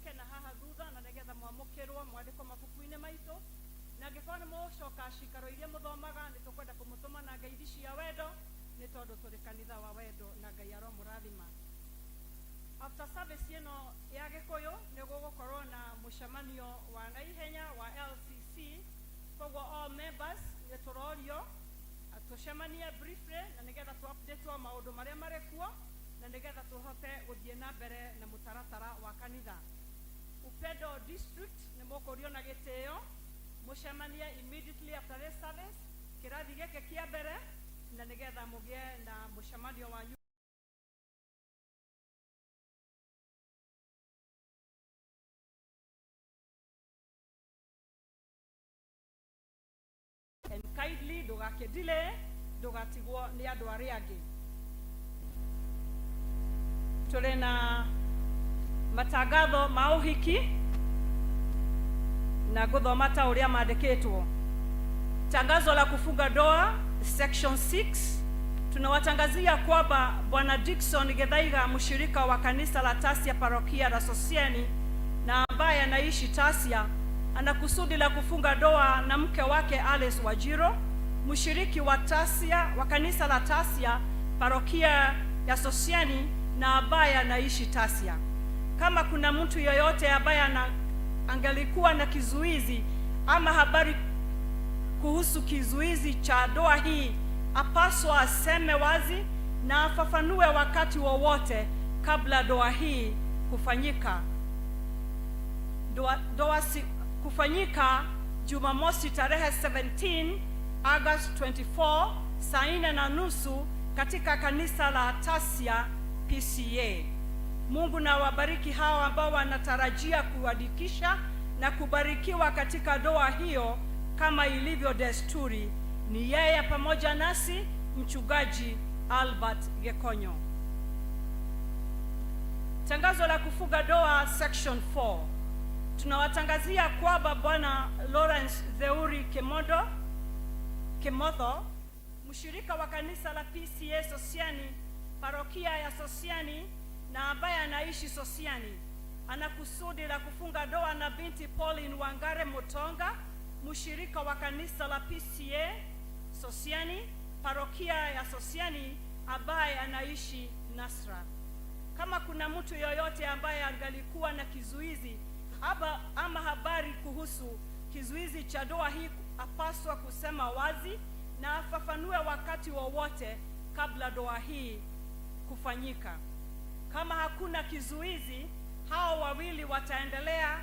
muke na haha thutha na nigetha mwamukirwo mwandiko mabuku-ini maitu na ngikora ni mucoka cikaro iria muthomaga ni tukwenda kumutuma na ngeithi cia wendo ni tondu turi kanitha wa wendo na Ngai aromurathima. After service ino ya Gikuyu ni gugukorwo na mucemanio wa naihenya wa LCC, koguo all members ni turorio tucemanie briefly na nigetha tu update wa maundu maria mari kuo na nigetha tuhote guthie na mbere na mutaratara wa kanitha. Upendo district ni mukurio na gitio mucemanie immediately after this service kirathi gike kia mbere na nigetha mugie na mucemanio wa and kindly ndugakidile ndugatigwo ni andu ari angi. Tuli na matangatho ma uhiki na guthoma ta uria mandikitwo. Tangazo la kufunga ndoa section 6, tunawatangazia kwamba Bwana Dickson Githaiga, mshirika wa kanisa la Tasia parokia la Sosiani na ambaye anaishi Tasia, ana kusudi la kufunga ndoa na mke wake Alice Wajiro, mshiriki wa Tasia wa kanisa la Tasia parokia ya Sosiani na ambaye anaishi Tasia. Kama kuna mtu yoyote ambaye angalikuwa na kizuizi ama habari kuhusu kizuizi cha ndoa hii, apaswa aseme wazi na afafanue wakati wowote kabla ndoa hii kufanyika. Ndoa kufanyika Jumamosi tarehe 17 August 24 saa 4:30 katika kanisa la Tasia PCA. Mungu na wabariki hao ambao wanatarajia kuandikisha na kubarikiwa katika ndoa hiyo kama ilivyo desturi. Ni yeye pamoja nasi mchungaji Albert Gekonyo. Tangazo la kufunga ndoa section 4. Tunawatangazia kwamba Bwana Lawrence Theuri Kimotho, mshirika wa kanisa la PCA Sosiani parokia ya Sosiani na ambaye anaishi Sosiani, ana kusudi la kufunga ndoa na binti Pauline Wangare Mutonga, mshirika wa kanisa la PCA Sosiani parokia ya Sosiani ambaye anaishi Nasra. Kama kuna mtu yoyote ambaye angalikuwa na kizuizi ama habari kuhusu kizuizi cha ndoa hii, apaswa kusema wazi na afafanue wakati wowote kabla ndoa hii kufanyika. Kama hakuna kizuizi, hao wawili wataendelea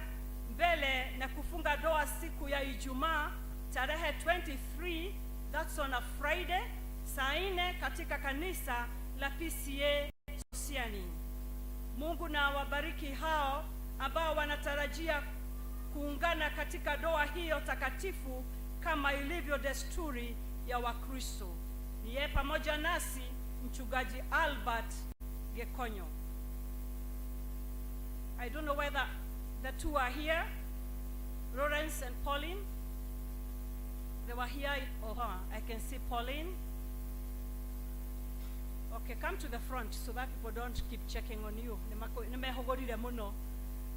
mbele na kufunga ndoa siku ya Ijumaa tarehe 23, that's on a Friday, saa 4 katika kanisa la PCA Sosiani. Mungu na wabariki hao ambao wanatarajia kuungana katika ndoa hiyo takatifu kama ilivyo desturi ya Wakristo. Ni yeye pamoja nasi mchungaji Albert Gekonyo. I don't know whether the two are here, Lawrence and Pauline. They were here. I can see Pauline. Okay, come to the front so that people don't keep checking on you. Nimehogorire muno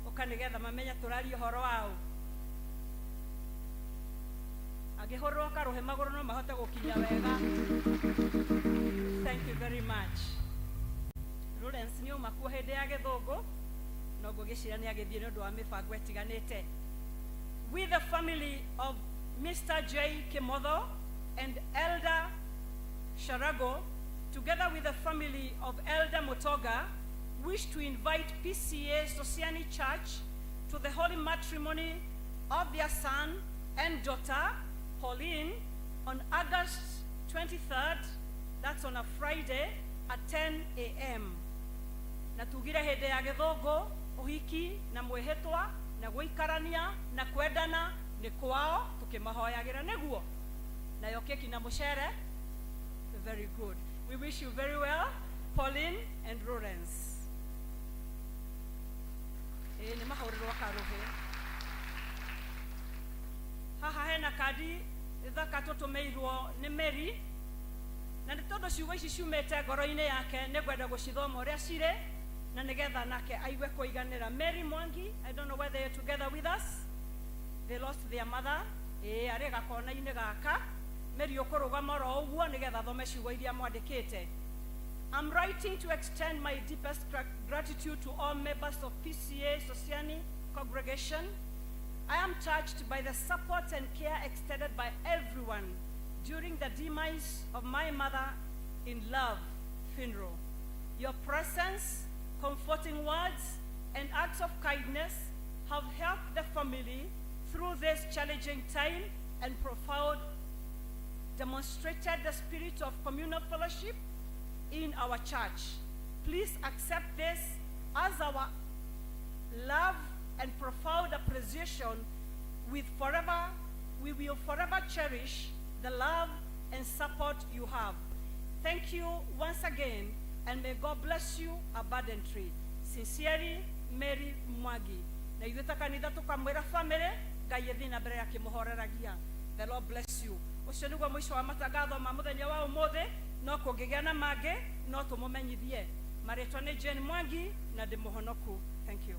ukanigetha mamenya turario horo wao. Agihoro karohe magoro no mahote gukinya wega. Thank you very much. Lawrence ni umakuo hende ya githungu no ngugicira ni agithie ni undu wa mibango etiganite. With the family of Mr. J. Kimotho and Elder Sharago, together with the family of Elder Mutoga, wish to invite PCA Sosiani Church to the holy matrimony of their son and daughter, Pauline, on August 23rd, that's on a Friday, at 10 a.m. Na tugire hede ya githungu, uhiki na mwehetwa na guikarania na kwendana ni kwao tukimahoyagira neguo na yokeki na mushere. Very good. We wish you very well, Pauline and Lawrence. Ni mahorero karuhe haha hena kadi thaka tutumeirwo ni Mary na nitondo ciugo ici ciumete ngoro-ini yake ni gwenda gucithoma uria cire na nigetha nake aiwe kuiganira. Mary Mwangi, I don't know whether you're together with us. They lost their mother. Ari gakona-ini gaka. Mary ukurugama ro uguo nigetha thome ciugo iria mwandikite. I'm writing to extend my deepest gratitude to all members of PCA Sosiani congregation. I am touched by the support and care extended by everyone during the demise of my mother in love funeral. Your presence, comforting words, and acts of kindness have helped the family through this challenging time and demonstrated the spirit of communal fellowship in our church. Please accept this as our love and profound appreciation. We will forever cherish the love and support you have. Thank you once again, and may God bless you abundantly. Sincerely, Mary Mwangi. Na ithuĩ kanitha tukamwĩra family Ngai ethĩ na mbere akĩmũhoreragia. The Lord bless you. Ũcio nĩguo mũico wa matangatho ma mũthenya wa ũmũthĩ, no kũngĩgĩa na mangĩ no tũmũmenyithie. Marĩtwa nĩ Jane Mwangi na ndĩ mũhonoku. Thank you.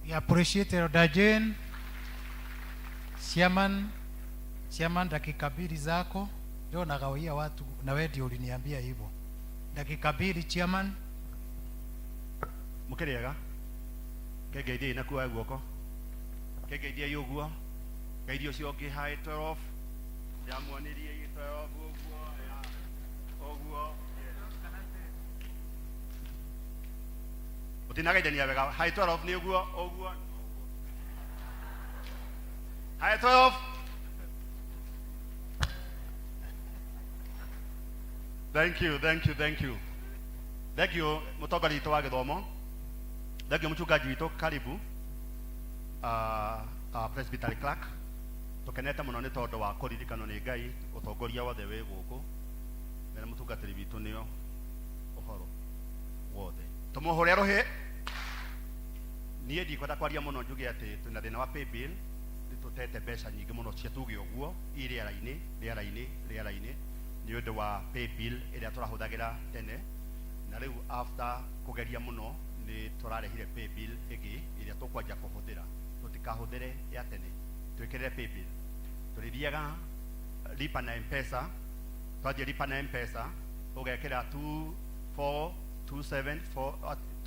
We appreciate Elder Jane. Chairman, dakika mbili zako. Leo nagawia watu na wewe ndio uliniambia hivyo. Dakika mbili chairman. Mukiriaga. Kegeithia na kuwa guoko. Kegeithia yuguo. Geithio cio ngi hai 12. Ya muonirie 12 uguo ya oguo. Utinageithania wega hai 12 ni uguo oguo. Hai 12. Thank you. Thank you mutongori witũ wa gĩthomo. Thank you mchungaji witũ karibu. Presbytery clerk. Tukenete mũno nĩ tondũ wa kũririkanwo nĩ Ngai ũtongoria wothe wĩ gũkũ. Na mũtungatĩri witũ nĩo ũhoro wothe. Tũmũhũre rũhĩ. Niĩ ndikwenda kwaria mũno njuge atĩ twĩna thĩna wa pay bill. Nĩtũtete mbeca nyingĩ mũno cia tuge ũguo i rĩera-inĩ nĩ ũndũ wa pay bill ĩrĩa tũrahũthagĩra tene, na rĩu after kũgeria mũno nĩ tũrarehire pay bill ĩngĩ ĩrĩa tũkwanja kũhũthĩra. Tũtikahũthĩre ya tene, twĩkĩrĩre pay bill. Tũrĩthiaga lipa na M-Pesa, twathiĩ lipa na M-Pesa ũgekĩra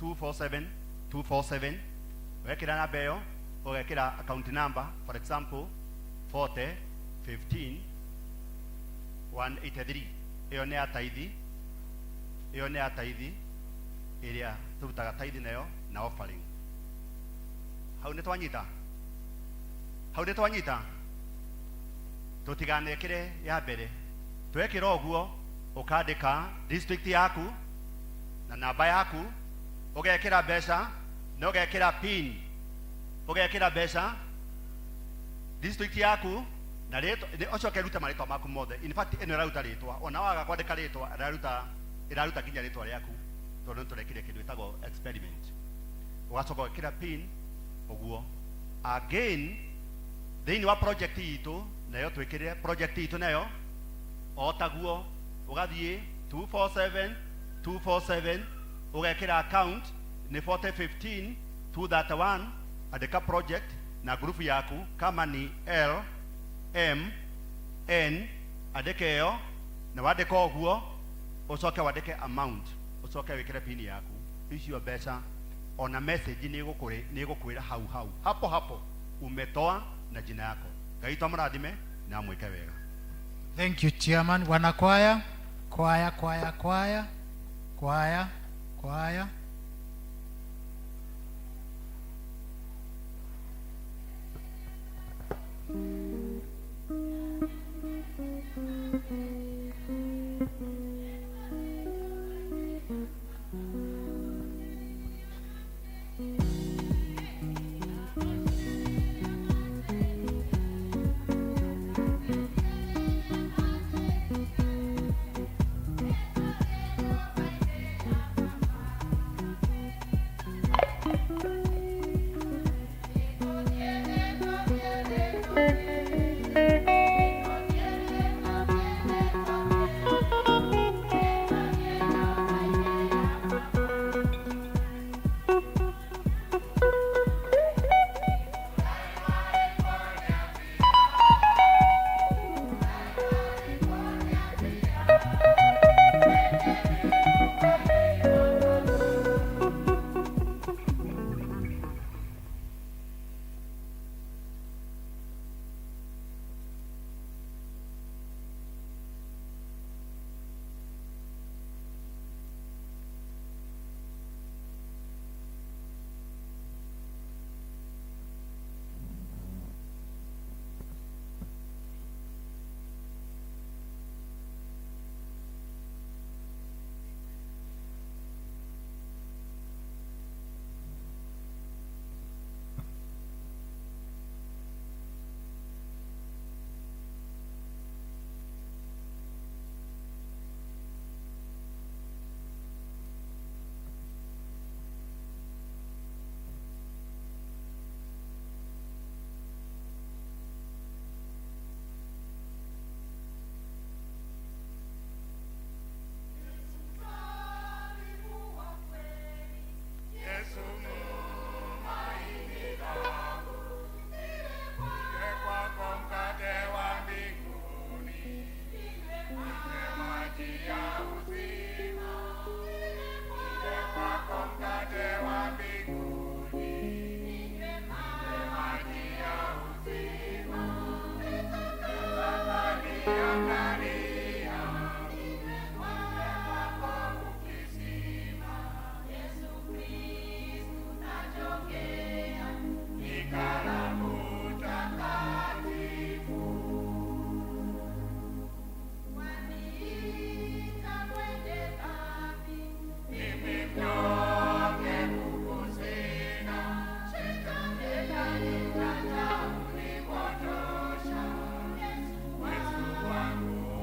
247 wekĩra namba ĩyo ũgekĩra account number, for example 40 15 183. Iyo nĩ ya taithi ĩrĩa tũrutaga taithi nayo na offering. Hau nĩ twanyita. Tũtiganekĩre ya mbere. Twekĩra ũguo ũkandĩka district yaku na namba yaku, ũgekĩra mbeca na ũgekĩra pin. Ũgekĩra mbeca district yaku na rĩtwa ũcoke ruta marĩtwa maku mothe. In fact ĩno ĩraruta rĩtwa, ona waga kwandĩka rĩtwa ĩraruta nginya rĩtwa rĩaku, tondũ tũrekire kĩndũ gĩtagwo experiment. Ũgacoka ũgekĩra pin ũguo. Again thĩinĩ wa project itũ nayo twĩkĩrire project itũ nayo o taguo ũgathiĩ 247 ũgekĩra account nĩ 4015 231 andĩka project na group yaku kama ni LMN andĩka ĩyo na wandĩka ũguo ũcoke wandĩke amount, ũcoke wĩkĩre pin yaku. Icio mbeca ona message nĩ ĩgũkwĩra hau hapo umetoa na jina yako. Ngai tũmũrathime na mwĩke wega. Thank you chairman. Wanakwaya kwaya. Wangu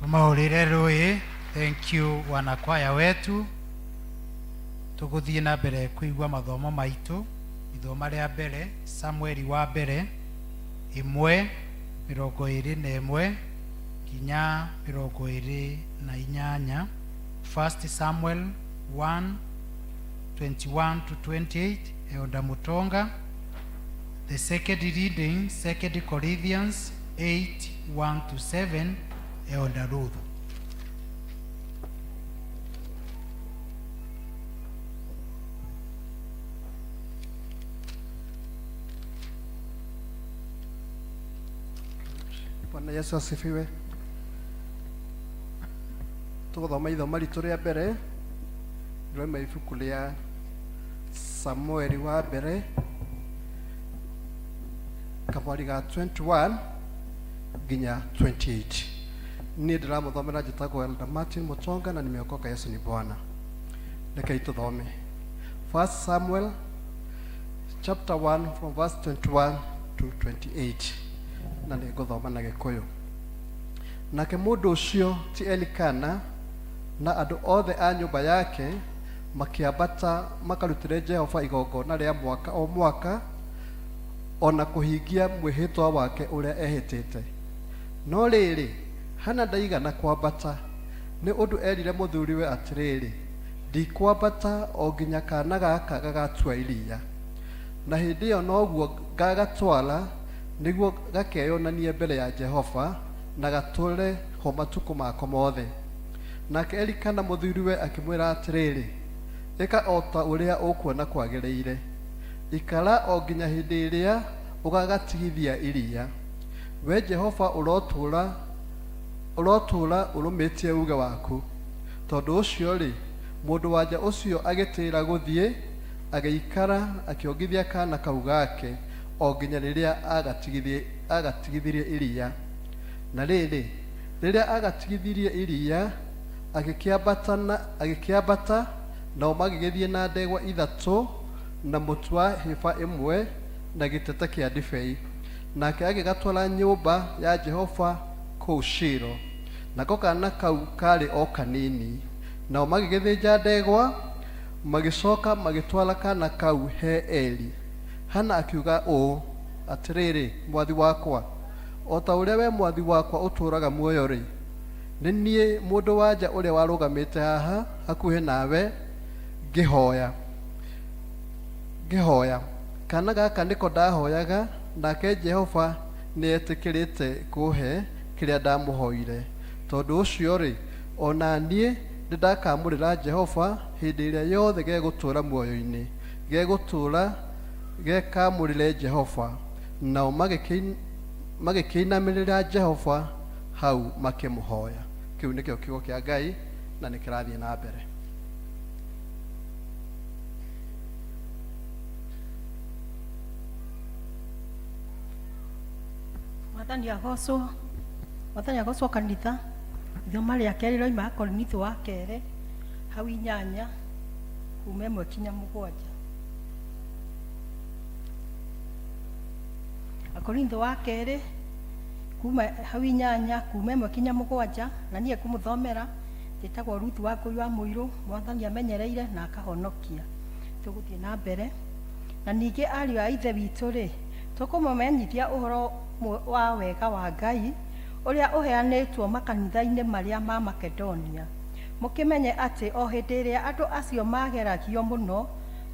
Tumaulire rui. Thank you wanakwaya wetu. Tuguthie na mbere kuigwa mathomo maitu. Ithoma ria mbere Samueli wa mbere 1:21 kinya 28. 1 Samuel 1:21 to 28 Elder Mutonga. The second reading 2 Corinthians 8:1 to 7 Elder Ruth. Bwana Yesu asifiwe. Tuguthoma ithoma ritu ria mbere rĩoima ibuku rĩa Samueli wa mbere kabari ga 21 nginya 28. Niĩ ndĩramũthomera njĩtagwo Elder Martin Mutonga na nimeokoka. Yesu ni Bwana. Rekei tũthome 1 Samuel chapter 1 from verse 21 to 28. Na nĩ ngũthoma na Gĩkũyũ. Nake mũndũ ũcio ti Elikana na andũ othe a nyũmba yake makĩambata makarutĩre Jehova igongona rĩa mwaka o mwaka, ona kũhingia mwĩhĩtwa wake ũrĩa ehĩtĩte. No rĩrĩ Hana ndaigana kwambata, nĩ ũndũ erire mũthuriwe atĩrĩrĩ, ndikwambata o nginya kana gaka gagatua iria, na hĩndĩ ĩyo noguo ngagatwara nĩguo gakeyonanie mbere ya Jehova na gatũre ho matukũ mako mothe. Nake Elikana mũthuriwe akĩmwĩra atĩrĩrĩ, ĩka o ta ũrĩa ũkuona kwagĩrĩire, ikara o nginya hĩndĩ ĩrĩa ũgagatigithia iria. We Jehova ũrotũra ũrũmĩtie uge waku. Tondũ ũcio rĩ, mũndũ wanja ũcio agĩtĩĩra gũthiĩ, agĩikara akĩongithia kana kau gake o nginya rĩrĩa agatigithirie iria. Na rĩrĩ, rĩrĩa agatigithirie iria, agĩkĩambata nao magĩgĩthiĩ na ndegwa 3 na mũtu wa hĩba 1 na gĩtete kĩa ndibei. Nake agĩgatwara nyũmba ya Jehova kũu Shilo. Nako kana kau karĩ o kanini. Nao magĩgĩthĩnja ndegwa, magĩcoka magĩtwara kana kau he Eli. Hana akiuga ũũ atĩrĩrĩ, mwathi wakwa, o ta ũrĩa we mwathi wakwa ũtũũraga muoyo rĩ, nĩ niĩ mũndũ wanja ũrĩa warũgamĩte haha hakuhĩ nawe ngĩhoya. Kana gaka nĩko ndahoyaga, nake Jehova nĩetĩkĩrĩte kũhe kĩrĩa ndamũhoire. Tondũ ũcio rĩ, ona niĩ nĩndakamũrĩra Jehova hĩndĩ ĩrĩa yothe gegũtũũra muoyo-inĩ, gegũtũũra gekamũrĩre Jehova. Nao magĩkĩinamĩrĩra Jehova hau makĩmũhoya. Kĩu nĩkĩo kiugo kĩa Ngai na nĩkĩrathiĩ na mbere. Mwathani agocwo kanitha. Ithoma rĩa kerĩ rĩoima Korintho wa kerĩ hau 8 kuuma 1 kinya 7. Korintho wa kerĩ kuuma hau 8 kuuma 1 kinya 7, na niĩ kũmũthomera njĩtagwo Ruth wa Ngũi wa Mũirũ. Mwathani amenyereire na akahonokia. Tũgũthiĩ na mbere. Na ningĩ ariũ a ithe witũ rĩ, tũkũmũmenyithia ũhoro wa wega wa Ngai ũrĩa ũheanĩtwo makanitha-inĩ marĩa ma Makedonia. Mũkĩmenye atĩ o hĩndĩ ĩrĩa andũ acio mageragio mũno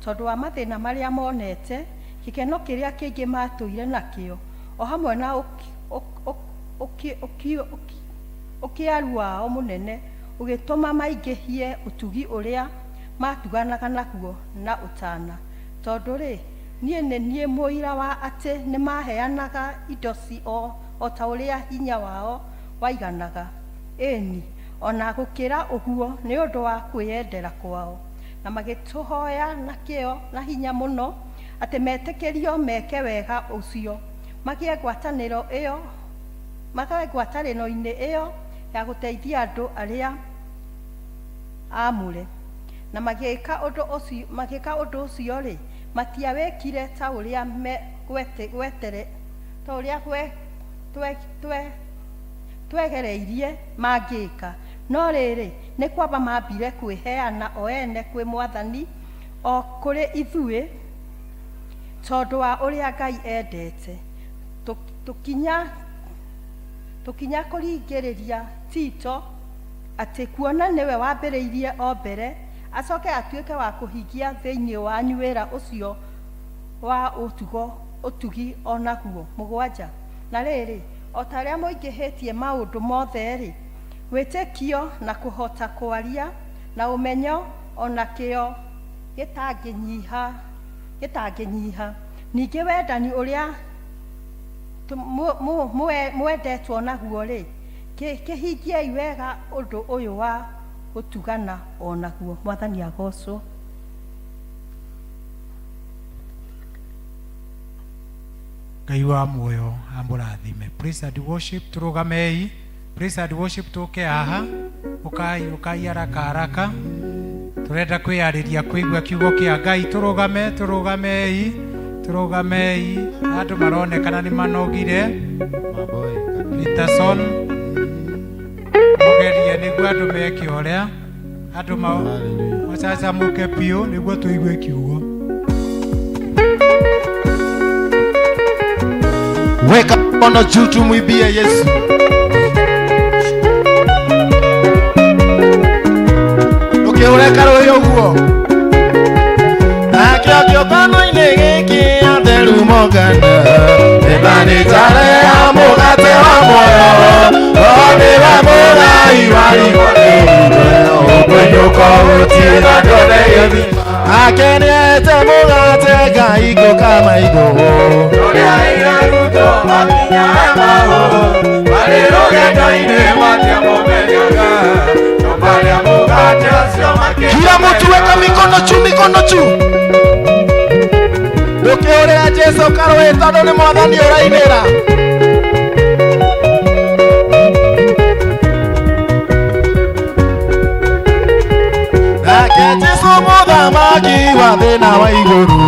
tondũ wa mathĩna marĩa monete, gĩkeno kĩrĩa kĩingĩ matũire nakĩo, o hamwe na ũkĩaru wao mũnene ũgĩtũma maingĩhie ũtugi ũrĩa matuganaga naguo na ũtana. Tondũ rĩ, niĩ mũira wa atĩ nĩ maheanaga indo o ta ũrĩa hinya wao waiganaga. Ĩni, ona gũkĩra ũguo nĩ ũndũ wa kwĩyendera kwao, na magĩtũhoya na kĩo na hinya mũno atĩ metĩkĩrio meke wega ũcio, magĩe ngwatanĩro-inĩ ĩyo ya gũteithia andũ arĩa amũre. Na magĩka ũndũ ũcio rĩ, matiawĩkire ta ũrĩa twegereirie mangĩka, no rĩrĩ nĩ kwamba mambire kwĩheana o ene kwĩ Mwathani o kũrĩ ithuĩ tondũ wa ũrĩa Ngai endete. Tũkinya kũringĩrĩria Tito atĩ kuona nĩwe wambĩrĩirie o mbere, acoke atuĩke wa kũhingia thĩinĩ wanyu wĩra ũcio wa ũtugi onaguo. 7. Na rĩrĩ, o ta arĩa mũingĩhĩtie maũndũ mothe-rĩ, wĩtĩkio na kũhota kwaria na ũmenyo ona kĩo gĩtangĩnyiha. Ningĩ wendani ũrĩa mwendetwo naguo-rĩ, kĩhingiei wega ũndũ ũyũ wa gũtugana onaguo. Mwathani agocwo. Ngai wa muoyo amũrathime. Praise and worship, tũrũgamei. Praise and worship, tũke haha ũkai haraka. Tũrenda kwĩyarĩria kũigua kiugo kĩa Ngai. Tũrũgamei. Andũ maronekana nĩ manogire. Peterson mũgerie nĩguo andũ meke ũrĩa andũ macacamũke piũ nĩguo tũigue kiugo. Weka mkono juu tumwimbie Yesu. Ukiureka roho uguo. Akio kiokono-inĩ gĩkĩ atheru mongana. Ebani tare ya mũgate wa muoyo. Nĩwe mũgai wa igũrũ. Ũkwenyoka gũtirĩ ndone gĩthima. Akenete mũgate Ngai kama igũ. Ũrĩa iraruto makinya mao. Marĩ rũgendo-inĩ matiamũmenyaga. Marĩa mũgate ũcio makĩria. Kila mtu weka mikono juu. Ũkĩũrĩra Jesũ karũĩ tondũ nĩ Mwathani ũrainĩra. Nake Jesũ mũthamaki wa thĩna wa igũrũ.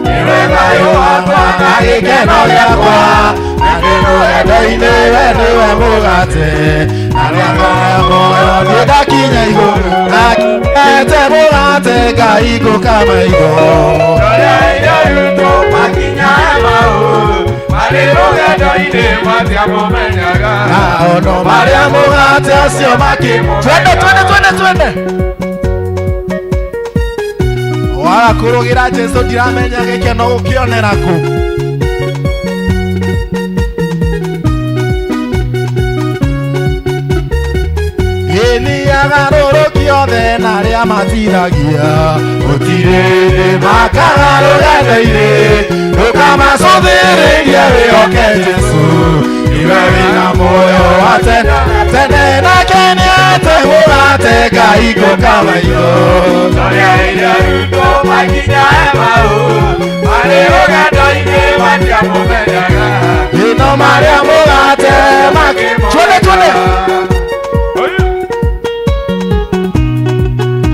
Nĩwe thayũ wakwa na gĩkeno gĩakwa. Na ndĩ rũgendo-inĩ we nĩwe mũgate. Na rĩakwa muoyo nĩndakinya igũrũ. Akenete mũgate Ngai kama igũ. Ũrĩa iraruto makinya mao. Marĩ rũgendo-inĩ matiamũmenyaga. Maũndũ marĩa mũgate ũcio twende. Waga kũrũgĩra Jesũ ndiramenya gĩkeno gũkĩonera kũ. Ĩniaga rũrũki othe na arĩa matiragia. Gũtirĩ thĩ makaga rũgendo-inĩ. Ndũkamacũthĩrĩrie wĩhoke Jesũ. Iwe wĩna muoyo wa tene nake nĩate mũgate Ngai kama igũ. Ũrĩa iraruto makinya mao. Marĩ rũgendo-inĩ matiamũmenyaga. Ĩno marĩa mũgate twende.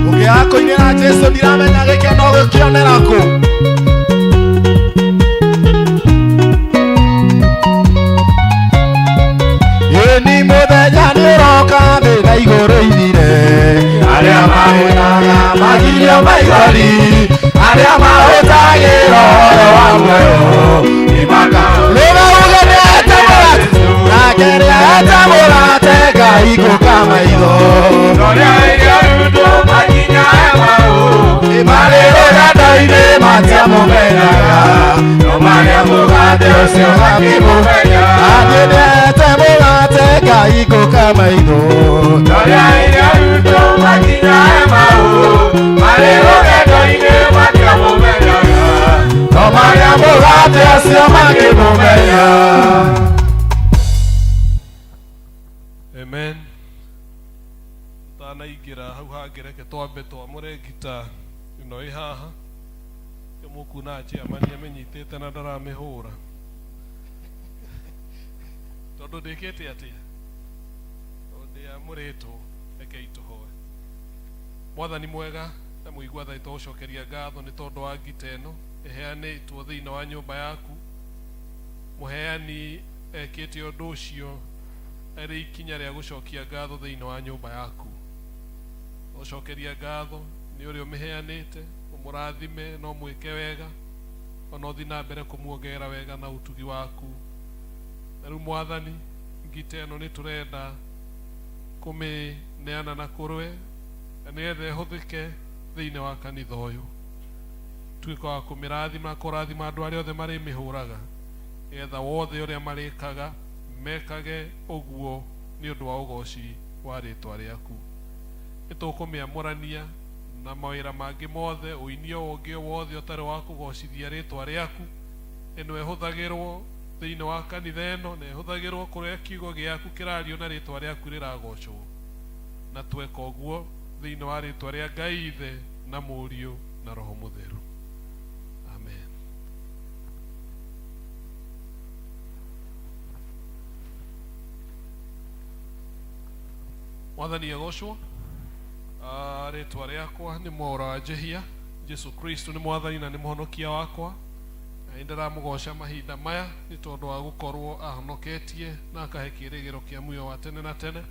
Ũngĩaga kũinĩra Jesũ ndiramenya gĩkeno gũkĩonera kũ. Ĩni mũthenya nĩũroka thĩna igũrũ ithire. Arĩa mahũnaga magirio maithori. Arĩa mahũtagĩra ũhoro wa muoyo. Rĩu uge nĩete mũgate. Nake nĩete mũgate Ngai kama igũ. Ũrĩa iraruto makinya mao. Marĩ rũgendo-inĩ matiamũmenyaga. No marĩa mũgate ũcio makĩmũmenyaga. Nĩete mũgate Ngai kama igũ. Ũrĩa iraruto makinya mao. Marĩ rũgendo-inĩ matiamũmenyaga. No marĩa mũgate ũcio makĩmũmenyaga. Amen. Tanaingira hau hangĩ reke twambe twamũre ngita ĩno ĩ haha. Mũkuna chairman amenyitĩte na ndaramĩhũra. Tondũ ndĩkĩte atĩa. Ndĩamũrĩtwo rekei tũhoe. Mwathani mwega na mũigua tha tũcokeria ngatho nĩ tondũ wa ngita ĩno ĩheanĩtwo thĩinĩ wa nyũmba yaku. Mũheani ekĩte ũndũ ũcio ere ikinya ria gucokia ngatho thiini wa nyumba yaku. Ucokeria ngatho ni uri umiheanite, umurathime no mwike wega, ona uthi na mbere kumuongerera wega na utugi waku. Na riu Mwathani, ngite eno ni turenda kumineana na kurwe, na nigetha ihuthike thiini wa kanitha uyu. Tuike wa kumirathima, kurathima andu aria othe mari mihuraga, nigetha wothe uria marikaga mekage uguo ni undu wa ugoci wa ritwa riaku. Nitukumiamurania na mawira mangi mothe, uinio ungi wothe utari wa kugocithia ritwa riaku, eno ehuthagirwo thiini wa kanitha eno, na ehuthagirwo kuria kiugo giaku kirario na ritwa riaku riragocwo. Na tweka uguo thiini wa ritwa ria Ngai Ithe na Muriu na Roho Mutheru. Amen. Mwathani agocwo. Ritwa riakwa ni Mwaura wa Jehia. Jesu Kristo ni Mwathani na ni muhonokia wakwa. Ndiramugoca mahinda maya ni tondu wa gukorwo ahonoketie na akahe kirigiro kia muoyo wa tene na tene.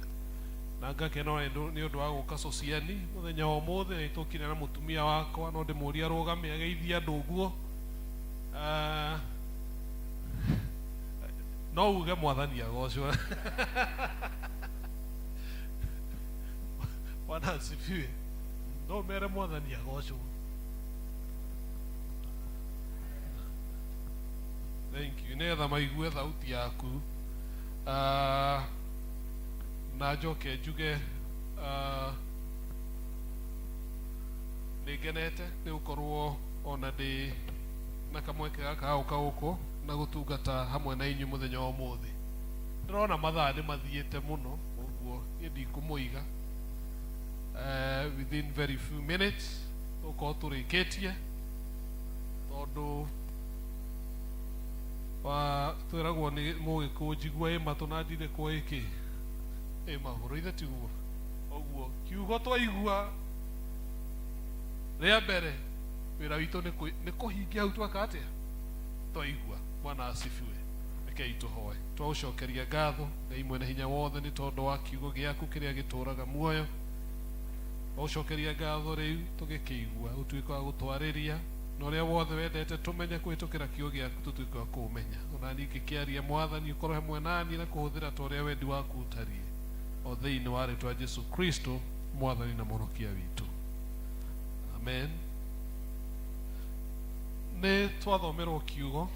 Na ngakena ni undu wa guka sociani muthenya wa mothe ni tukire na mutumia wakwa, no ndimuria rugame ageithia andu guo. No uge Mwathani agocwo. Bwana asifiwe. No mere Mwathani agocwo. Thank you. Netha maigue thauti yaku. Na njoke njuge nigenete ni ukorwo ona ndi na kamweke gaka gauka guku na gutungata hamwe na inyu muthenya wa umuthi. Ndirona mathaa ni mathiete muno, uguo ni ndikumuiga. Within very few minutes uko turikitie tondu wa twiragwo ni mugikunjigua imatu na ndire kwa iki mahoro ithe tiguo oguo kiugo twaigua ria mbere wira witu ni kuhingia au twakatia twaigua. Bwana asifiwe. Rekei tuhoe. Twaucokeria ngatho Ngai mwene hinya wothe ni tondu wa kiugo giaku kiria gituraga muoyo. Twaucokeria ngatho riu tugikigua utuika wa gutwariria na uria wothe wendete tumenye kwitukira kiugo giaku tutuika wa kumenya. Ona ni kikiaria Mwathani ukorwo hamwe nani na kuhuthira ta uria wendi waku utarie o thiini wa ritwa Jesu Kristo Mwathani na muhonokia witu. Amen. Ne twathomerwo kiugo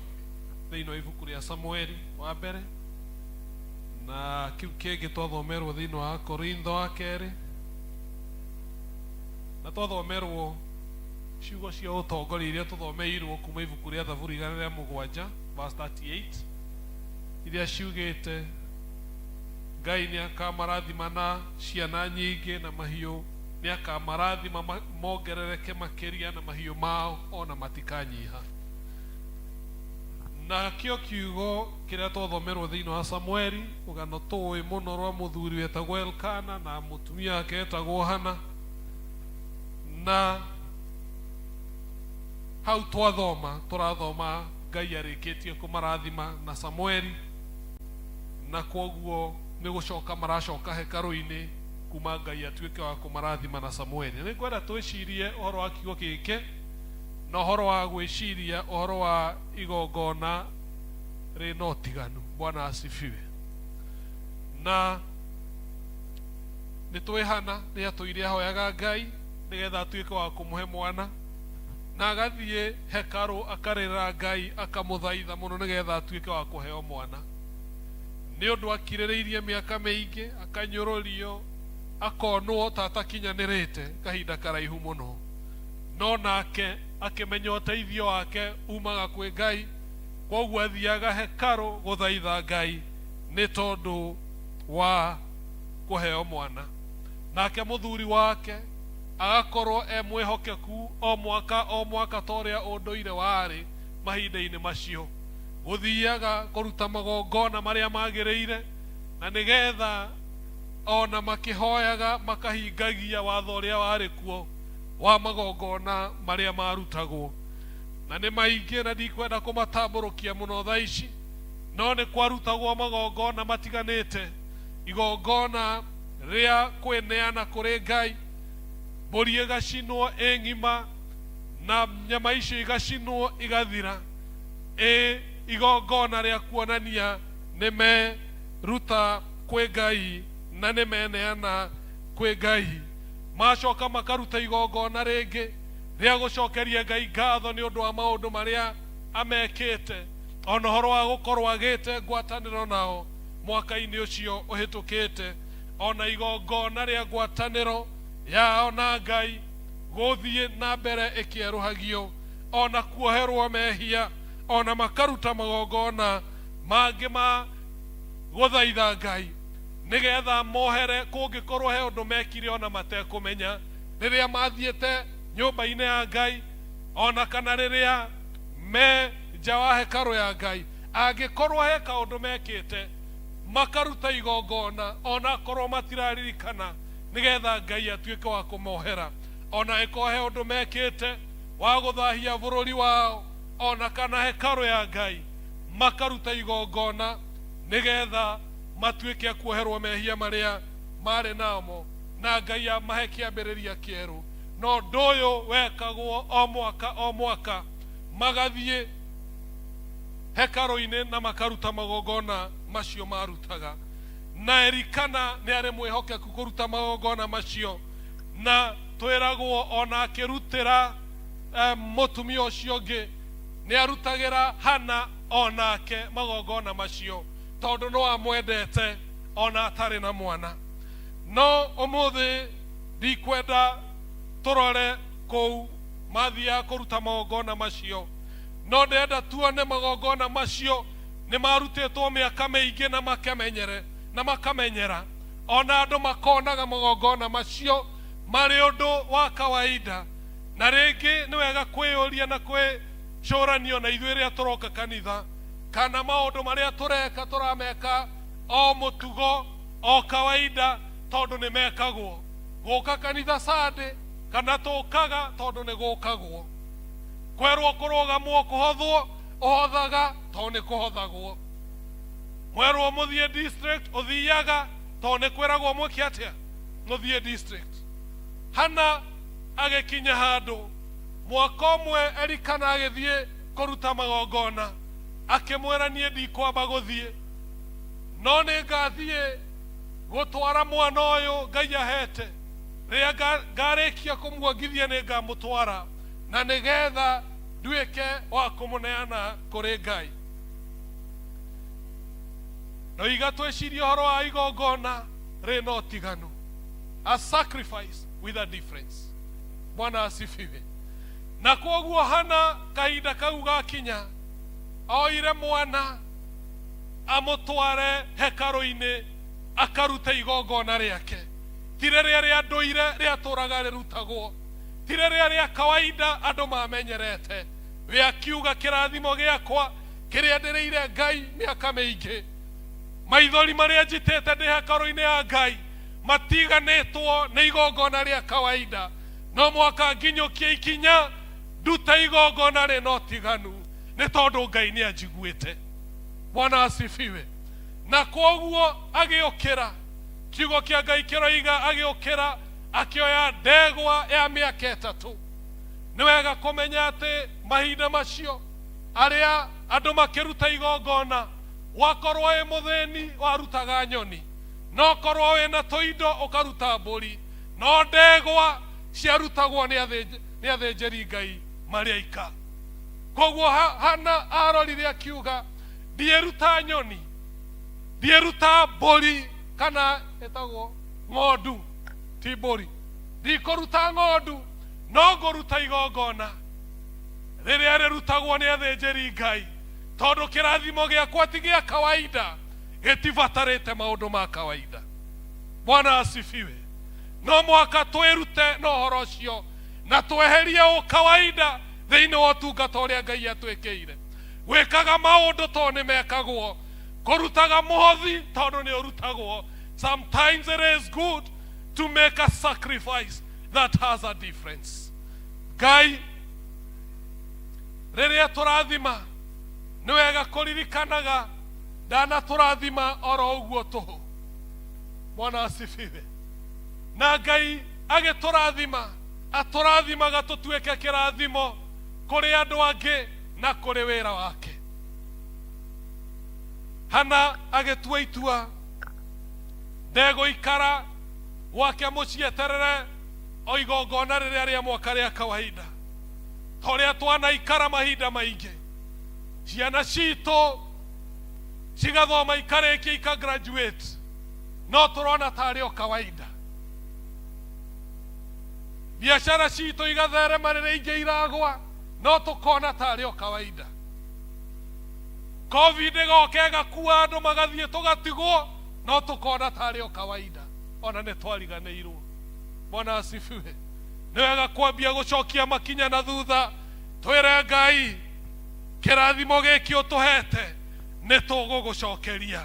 thiini wa ibuku ria Samueli wa mbere, na kiu kingi twathomerwo thiini wa Korintho wa keri, na twathomerwo ciugo cia utongoria iria tuthomeirwo kuma ibuku ria Thaburi 7 verse 38 iria ciugite Ngai ni akamarathima na ciana nyingi na mahiu ni akamarathima mongerereke makiria na mahiu mao ona matikanyiha. Na kio kiugo kiria twathomerwo thiini wa Samueli ugano tui muno rwa muthuri wetagwo Elkana na mutumia wake wetagwo Hana. Na hau turathoma Ngai arikitie kumarathima na Samueli, na koguo ni gucoka maracoka hekaru-ini kuma Ngai atuike wa kumarathima na Samueli. Ni ngwenda twicirie uhoro wa kiugo giki na uhoro wa gwiciria uhoro wa igongona rina utiganu. Bwana asifiwe. Na nitwihana ni atuire ahoyaga Ngai nigetha atuike wa kumuhe mwana, na agathie hekaru akarira Ngai akamuthaitha muno nigetha atuike wa kuheo mwana. Ni undu akiririirie miaka miingi akanyururio akonwo tata kinyanirite kahinda karaihu muno, no nake akimenya uteithio wake umaga kwi Ngai, koguo athiaga hekaru guthaitha Ngai ni tondu wa kuheo mwana. Nake muthuri wake agakorwo mwihokeku o mwaka toria unduire wari mahinda-ini macio, guthiaga kuruta magongona maria magiriire, na nigetha ona makihoyaga makahingagia watho uria wari kuo wa magongona maria marutagwo. Na ni maingi na ndikwenda kumatamburukia muno thaa ici, no ni kwarutagwo magongona matiganite igongona ria kweneana kuri Ngai, mbũri ĩgacinwo ĩ ng'ima na nyama icio igacinwo igathira, igongona ria kuonania nimeruta kwĩ Ngai na nimeneana kwĩ Ngai. Macoka makaruta igongona rĩngĩ rĩa gũcokeria Ngai ngatho nĩ ũndũ wa maũndũ marĩa amekĩte, ona ũhoro wa gũkorwo agĩte ngwatanĩro nao mwaka-inĩ ũcio ũhĩtũkĩte, ona igongona rĩa ngwatanĩro yao na Ngai gũthiĩ na mbere ĩkĩerũhagio, ona kuoherwo mehia, ona makaruta magongona mangĩ ma gũthaitha Ngai, nĩgetha mohere kũngĩkorwo he ũndũ mekire ona matekũmenya rĩrĩa mathiĩte nyũmba-inĩ ya Ngai, ona kana rĩrĩa me nja wa hekarũ ya Ngai. Angĩkorwo he kaũndũ mekĩte makaruta igongona ona korwo matiraririkana, nĩgetha Ngai atuĩke wa kũmohera. Ona ĩkorwo he ũndũ mekĩte wa gũthahia bũrũri wao ona kana hekarũ ya Ngai, makaruta igongona nĩgetha matuĩke kuoherwo mehia marĩa marĩ namo, na Ngai amahe kĩambĩrĩria kĩerũ. No ũndũ ũyũ wekagwo o mwaka magathiĩ hekarũ-inĩ na makaruta magongona macio marutaga. Na Elikana nĩ arĩ mwĩhokeku kũruta magongona macio, na twĩragwo ona akĩrutĩra mũtumia ũcio ũngĩ nĩ arutagĩra Hana onake magongona macio, tondũ no amwendete ona atarĩ na mwana. No ũmũthĩ ndikwenda tũrore kũu mathiaga kũruta magongona macio, no ndenda tuone magongona macio nĩ marutĩtwo mĩaka mĩingĩ na makamenyera, ona andũ makonaga magongona macio marĩ ũndũ wa kawaida. Na rĩngĩ nĩ wega kwĩyũria na kwĩcũranio na ithuĩ rĩrĩa tũroka kanitha, kana maũndũ marĩa tũreka tũrameka o mũtugo o kawaida tondũ nĩ mekagwo. Gũka kanitha Sunday kana tũkaga tondũ nĩ gũkagwo. Kwerwo kũrũgamwo kũhothwo ũhothaga tondũ nĩ kũhothagwo. Mwerwo mũthiĩ district ũthiaga tondũ nĩ kwĩragwo mwĩke atĩa, mũthiĩ district. Hana agĩkinya handũ mwaka ũmwe Elikana agĩthiĩ kũruta magongona, akĩmwĩra niĩ ndikwamba gũthiĩ, no nĩ ngathiĩ gũtwara mwana ũyũ Ngai ahete. Rĩrĩa ngarĩkia kũmuongithia nĩ ngamũtwara, na nĩgetha nduĩke wa kũmũneana kũrĩ Ngai. No iga twĩcirie ũhoro wa igongona rĩna ũtiganu, a sacrifice with a difference. Bwana asifiwe. Na kwoguo Hana kahinda kau gakinya, oire mwana amũtware hekarũ-inĩ akaruta igongona rĩake. Ti rĩrĩa rĩa ndũire rĩatũraga rĩrutagwo, ti rĩrĩa rĩa kawaida andũ mamenyerete. We akiuga kĩrathimo gĩakwa kĩrĩa ndĩrĩire Ngai mĩaka mĩingĩ, maithori marĩa njitĩte ndĩ hekarũ-inĩ ya Ngai matiganĩtwo nĩ igongona rĩa kawaida, no mwaka nginyũkie ikinya nduta igongona rĩna ũtiganu, nĩ tondũ Ngai nĩ anjiguĩte. Bwana asifiwe. Na kwoguo agĩũkĩra, kiugo kĩa Ngai kĩroiga agĩũkĩra akĩoya ndegwa ya mĩaka ĩtatũ. Nĩ wega kũmenya atĩ mahinda macio arĩa andũ makĩruta igongona, wakorwo wĩ mũthĩni warutaga nyoni, no korwo wĩna tũindo ũkaruta mbũri, no ndegwa ciarutagwo nĩ athĩnjĩri Ngai marĩ aika. Kwoguo Hana arorire akiuga, ndiĩruta nyoni, ndiĩruta mbũri kana ĩtagwo ng'ondu, ti mbũri, ndikũruta ng'ondu, no ngũruta igongona rĩrĩa rĩrutagwo nĩ athĩnjĩri Ngai, tondũ kĩrathimo gĩakwa ti gĩa kawaida, gĩtibatarĩte maũndũ ma kawaida. Bwana asifiwe. No mwaka twĩrute na ũhoro ũcio na tweherie ũkawaida thĩinĩ wa ũtungata ũrĩa Ngai atwĩkĩire. Gwĩkaga maũndũ tondũ nĩ mekagwo, kũrutaga mũhothi tondũ nĩ ũrutagwo. Sometimes it is good to make a sacrifice that has a difference. Ngai rĩrĩa tũrathima nĩ wega kũririkanaga ndanatũrathima oro ũguo tũhũ. Bwana asifiwe. Na Ngai agĩtũrathima, atũrathimaga tũtuĩke kĩrathimo kũrĩ andũ angĩ na kũrĩ wĩra wake. Hana agĩtua itua ndegũikara gwake mũciĩ eterere o igongona rĩrĩa rĩa mwaka rĩa kawaida, torĩa twanaikara mahinda maingĩ. Ciana citũ cigathoma ikarĩkia ikagraduate, no tũrona tarĩ o kawaida. Biashara citũ igatherema rĩrĩa ingĩ iragwa, no tũkona tarĩ o kawaida. Covid ĩgoka ĩgakua andũ magathiĩ tũgatigwo, no tũkona tarĩ o kawaida. Ona nĩ twariganĩirwo. Bwana asifiwe. Nĩ wega kwambia gũcokia makinya na thutha, twĩre Ngai kĩrathimo gĩkĩ ũtũhete nĩ tũgũgũcokeria,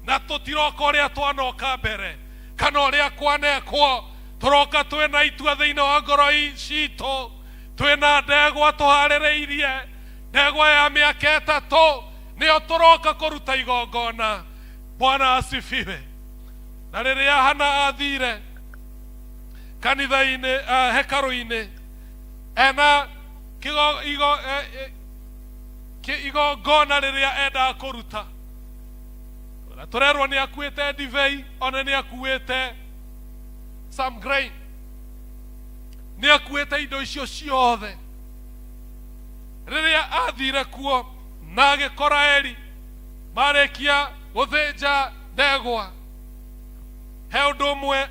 na tũtiroka ũrĩa twanoka mbere kana ũrĩa kwanekwo. Tũroka twĩna itua thĩinĩ wa ngoro citũ, twĩna ndegwa tũharĩrĩirie, ndegwa ya mĩaka 3 nĩyo tũroka kũruta igongona. Bwana asifiwe. Na rĩrĩa Hana athire kanitha-inĩ, hekaru-inĩ, ena igongona rĩrĩa endaga kũruta, tũrerwo nĩ akuĩte ndibei, ona nĩ akuĩte some grain, nĩ akuĩte indo icio ciothe. Rĩrĩa athire kuo na agĩkora Eli marĩkia gũthĩnja ndegwa, he ũndũ ũmwe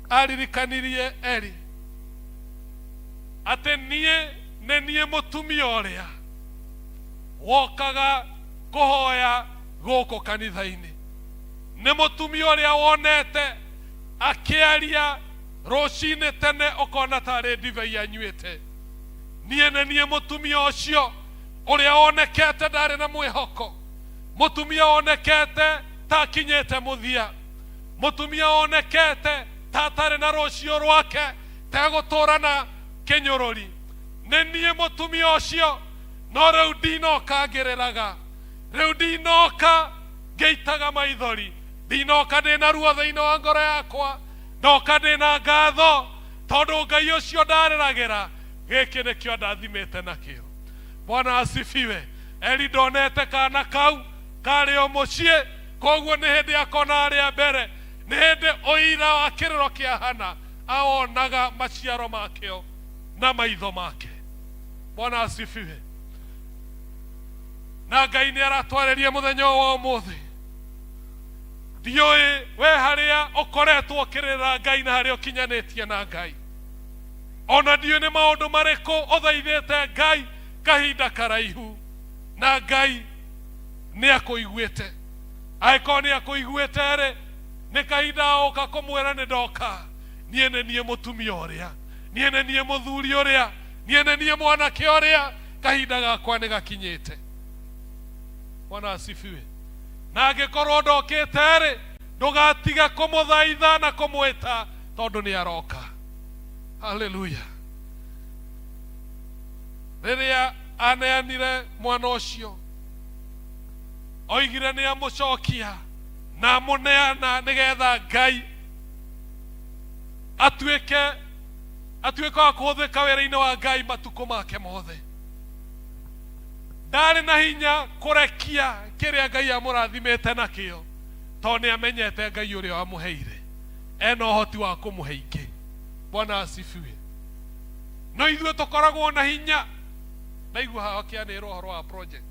aririkanirie Eli, atĩ niĩ nĩ niĩ mũtumia ũrĩa wokaga kũhoya gũkũ kanitha-inĩ. Nĩ mũtumia ũrĩa wonete akĩaria rũcinĩ tene ũkona tarĩ ndibei anyuĩte. Niĩ nĩ niĩ mũtumia ũcio ũrĩa wonekete ndarĩ na mwĩhoko, mũtumia wonekete ta akinyĩte mũthia, mũtumia wonekete ta atarĩ na rũciũ rwake, tegũtũũra na kĩnyũrũri. Nĩ niĩ mũtumia ũcio, no rĩu ndinoka ngĩrĩraga, rĩu ndinoka ngĩitaga maithori, ndinoka ndĩna ruo thĩinĩ wa ngoro yakwa, ndoka ndĩna ngatho tondũ Ngai ũcio ndarĩragĩra, gĩkĩ nĩkĩo ndathimĩte nakĩo. Bwana asifiwe. Eli ndonete kana kau karĩ o mũciĩ, koguo nĩ hĩndĩ akona arĩa mbere, nĩ hĩndĩ ũira wa kĩrĩro kĩa Hana awonaga maciaro makĩo na maitho make. Bwana asifiwe. Na Ngai nĩ aratwarĩria mũthenya wa ũmũthĩ. Ndiũĩ we harĩa ũkoretwo ũkĩrĩra Ngai na harĩa ũkinyanĩtie na Ngai. Ona ndiũĩ nĩ maũndũ marĩkũ ũthaithĩte Ngai kahinda karaihu, na Ngai nĩ akũiguĩte. Angĩkorwo nĩ akũiguĩte rĩ, nĩ kahinda ũka kũmwĩra nĩ ndoka, niĩ nĩ niĩ mũtumia ũrĩa, niĩ nĩ niĩ mũthuri ũrĩa, niĩ nĩ niĩ mwanake ũrĩa, kahinda gakwa nĩ gakinyĩte. Bwana asifiwe. Na angĩkorwo ndokĩte rĩ, ndũgatiga kũmũthaitha na kũmwĩta, tondũ nĩ aroka. Haleluya. Rĩrĩa aneanire mwana ũcio, oigire nĩ amũcokia na amũneana nĩgetha Ngai atuĩke wa kũhũthĩka wĩra-inĩ wa Ngai matukũ make mothe. Ndarĩ na hinya kũrekia kĩrĩa Ngai amũrathimĩte nakĩo, tondũ nĩ amenyete Ngai ũrĩa wamũheire ena ũhoti wa kũmũhe ingĩ. Bwana asifiwe. No ithuĩ tũkoragwo na hinya, na igua haha kĩanĩrwo ũhoro wa project.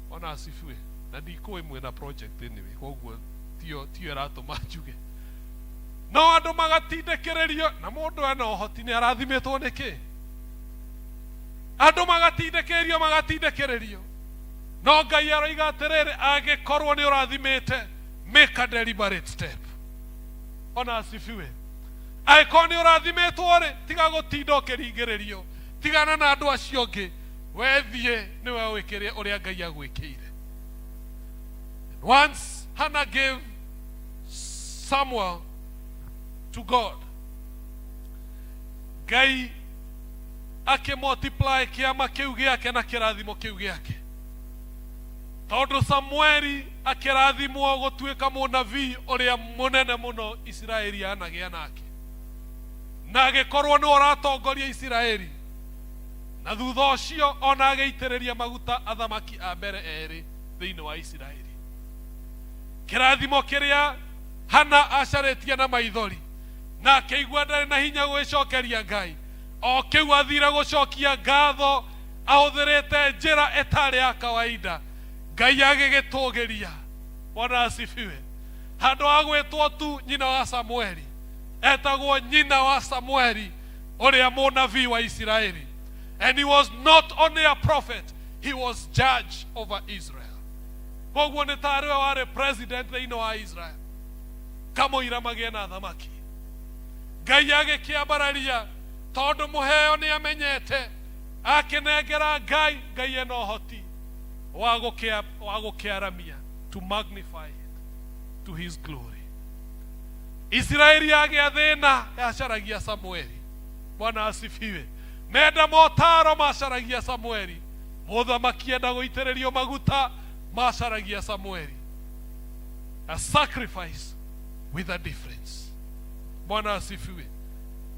Bwana asifiwe. Na ndikũĩ mwĩna project anyway, koguo tio ĩratũma njuge. No andũ magatindĩkĩrĩrio, na mũndũ ena ũhoti nĩ arathimĩtwo nĩkĩ? Andũ magatindĩkĩrĩrio. No Ngai aroiga atĩrĩrĩ, angĩkorwo nĩ ũrathimĩte, make a deliberate step. Bwana asifiwe. Angĩkorwo nĩ ũrathimĩtwo rĩ, tiga gũtinda ũkĩringĩrĩrio, tigana na andũ acio angĩ, wethiĩ nĩwe wĩkĩre ũrĩa Ngai agwĩkĩire. Once Hannah gave Samuel to God, Ngai akĩmultiply kĩama kĩu gĩake na kĩrathimo kĩu gĩake. tondu Samueli akirathimwo gutuika munabii uria munene muno Israeli anagia nake na agikorwo ni uratongoria Israeli na thutha ucio ona ageitiriria maguta athamaki a mbere eri thiini wa Israeli. Kirathimo kiria Hana acaretie na maithori na akeigua ndari na hinya gwicokeria Ngai, o kiu athire gucokia ngatho ahuthirite njira etari ya kawaida. Ngai agigitugiria. Bwana asifiwe. Handu agwitwo tu nyina wa Samueli, etagwo nyina wa Samueli uria munabii wa Israeli. And he was not only a prophet, he was judge over Israel. Koguo ni tariwe wari president thiini wa Israel, kamuira magie na thamaki. Ngai agikiambararia tondu muheo ni amenyete akinengera Ngai ena hoti wa gukiaramia to magnify it to his glory. Israeli agia thina yacaragia Samueli. Bwana asifiwe. Menda motaro macaragia Samueli, muthamaki enda guitiririo maguta macaragia Samueli. A sacrifice with a difference. Bwana asifiwe.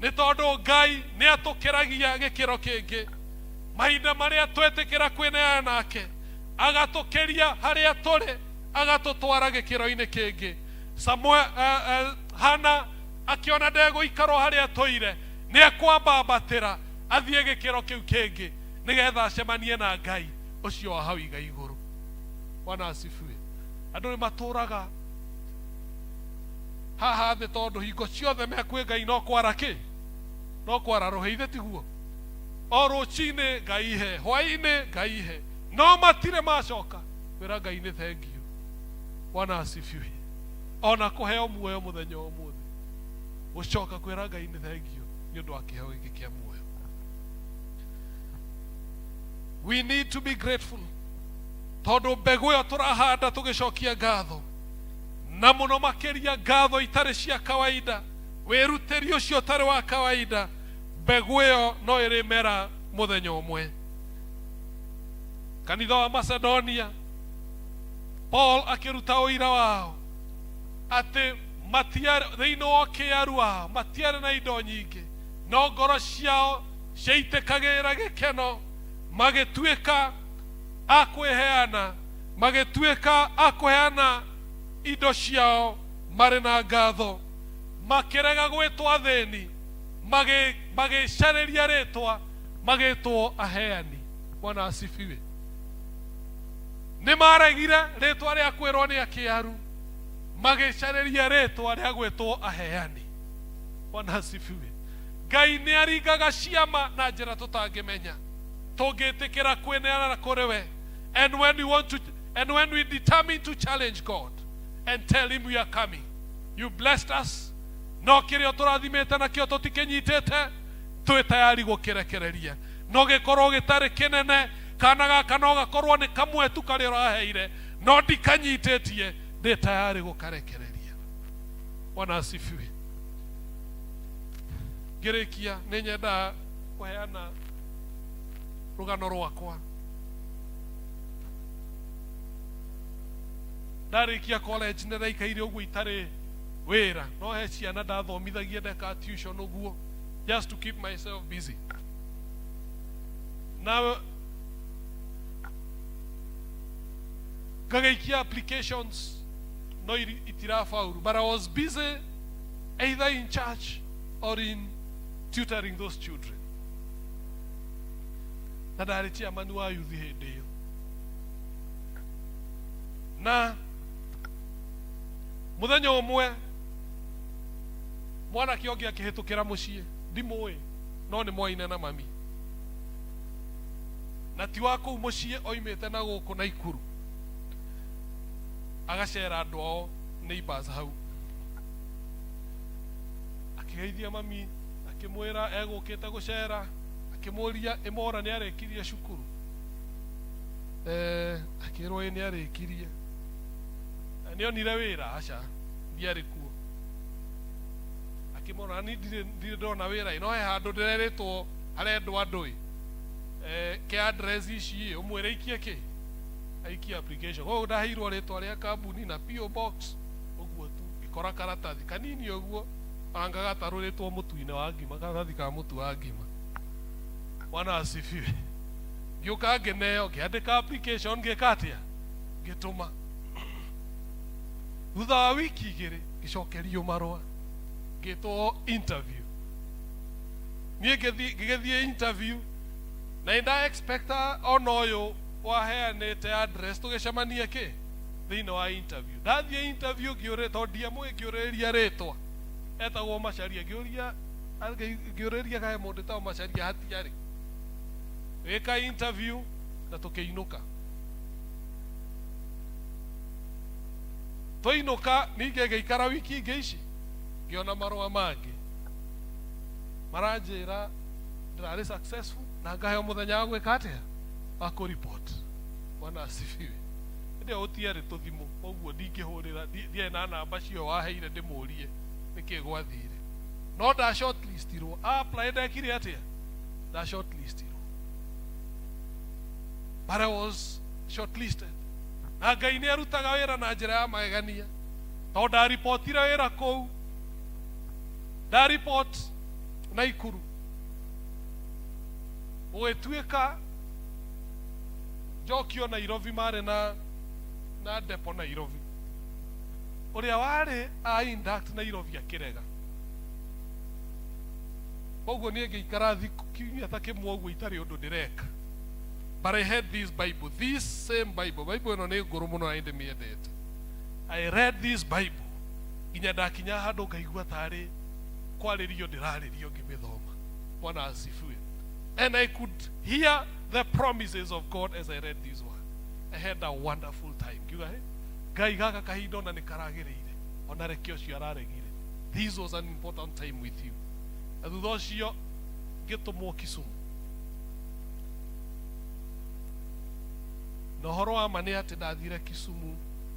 Ni tondu Ngai ni atukiragia gikiro kingi mahinda maria twetikira kwinea nake, agatukiria haria turi, agatutwara gikiro-ini kingi. Hana akiona ndego ikaro haria toire, ni akwambabatira athie gikiro kiu kingi nigetha acemanie na Ngai ucio wa hau iga iguru. Bwana asifiwe. Andu ni maturaga haha thi tondu hingo ciothe mekwi Ngai no kwara ki, no kwara ruheithe tiguo. O rucini Ngai he, hwaini Ngai he, no matire macoka kwira Ngai ni thank you. Bwana asifiwe. Ona kuheo muoyo muthenya umuthi gucoka kwira Ngai ni thank you ni undu wa kiheo giki kia muoyo. We need to be grateful tondu mbegu yo turahanda tugicokia ngatho, na muno makiria ngatho itari cia kawaida, wiruteri ucio tari wa kawaida. Mbegu yo no irimera muthenya umwe. Kanitha wa Macedonia, Paul akiruta uira wao ati matiare thiini wa kiaru wao matiare na indo nyingi, no ngoro ciao ciaitikagira gikeno, magituika akweheana, magituika akweheana indo ciao mari na ngatho, makirega gwitwa thini, magicariria ritwa magitwo aheani. Bwana asifiwe. Ni maregire ritwa ria kwirwo ni akiaru, magicariria ritwa ria gwitwo aheani. Bwana asifiwe. Ngai ni aringaga ciama na njira tutangimenya tungitikira kweneana na kuriwe. And when we determine to challenge God and tell him we are coming, you blessed us, no kirio turathimete na kio tutikinyitete, twi tayari gukirekereria. No gikorwo gitari kinene kana gaka no gakorwo ni kamwe tu kari uraheire, no ndikanyitetie, ndi tayari gukarekereria. Bwana asifiwe. Ngirikia ni nyenda kuheana rugano rwakwa. Ndarikia college niraikaire uguo itari wira, no he ciana ndathomithagia ndeka tuition uguo just to keep myself busy. Now ngagaikia applications no itirafaulu, but I was busy either in church or in tutoring those children. Na ndaritia manu wa youth hindi iyo, na muthenya umwe mwana kiongi akihitukira mucii, ndimui no ni mwaine na mami, na ti wako mucii oimite na guku na Ikuru, agacera andu ao neighbors hau, akigeithia mami akimwira egukite gucera, akimuria imora ni arekirie cukuru, akirwo ni arekirie, nionire wira aca ndiari kuo, akimora ni ndire ndona wira ino he handu ndireritwo arendwo andui ke address ici umwire ikie ki aiki application o ndahirwo ritwa ria kambuni na PO box uguo tu ikora karatathi kanini uguo anga gataruritwo mutu-ine wa ngima karatathi ka mutu wa ngima. Bwana asifiwe. Gioka ngeneo ngiandika application ngikatia ngituma thutha wa wiki igiri gicokerio marua ngitwo interview. Niĩ ngĩgĩthiĩ interview na nda expecta ona ũyũ waheanĩte address tũgĩcemanie kĩ thĩinĩ wa interview. Ndathiĩ interview ngĩũrĩria tondũ ndiamũĩ ngĩũrĩria rĩtwa etagwo Macharia ngĩũrĩria kahe mũndũ etagwo Macharia hatiarĩ wĩka interview na tũkĩinũka. Tũinũka ningĩ ngĩikara wiki ingĩ ici ngĩona marũa mangĩ maranjĩra ndirarĩ successful na ngaheo mũthenya wa gwĩka atĩa wa kũreport. Bwana asifiwe. Ndio ũtiarĩ tũthimũ koguo ndingĩhũrĩra ndiĩ na namba cio waheire ndĩmũrie nĩkĩ gwathire no nda shortlistirwo apply ndekire atĩa nda shortlistirwo but I was shortlisted. Na Ngai nĩ arutaga wĩra na njĩra ya magegania tondũ ndaripotire wĩra kũu ndaripot Naikuru ũgĩtuĩka njokio Nairobi marĩ na depo Nairobi ũrĩa warĩ induct Nairobi akĩrega. Koguo niĩ ngĩikara kiumia ta kĩmwe ũguo itarĩ ũndũ ndĩreka. But I had this Bible, this same Bible ĩno nĩ ngũrũ mũno na ndĩmĩendete. I read this Bible nginya ndakinya handũ ngaigua tarĩ kwarĩrio ndĩrarĩrio ngĩmĩthoma. Bwana asifiwe. And I could hear the promises of God as I read this one. I had a wonderful time. Ngai gaka kahinda ona nĩ karagĩrĩire ona reke ũcio araregire. This was an important time with you. Na thutha ũcio ngĩtũmwo Kisumu. Na ũhoro wa ma nĩ atĩ ndathire Kisumu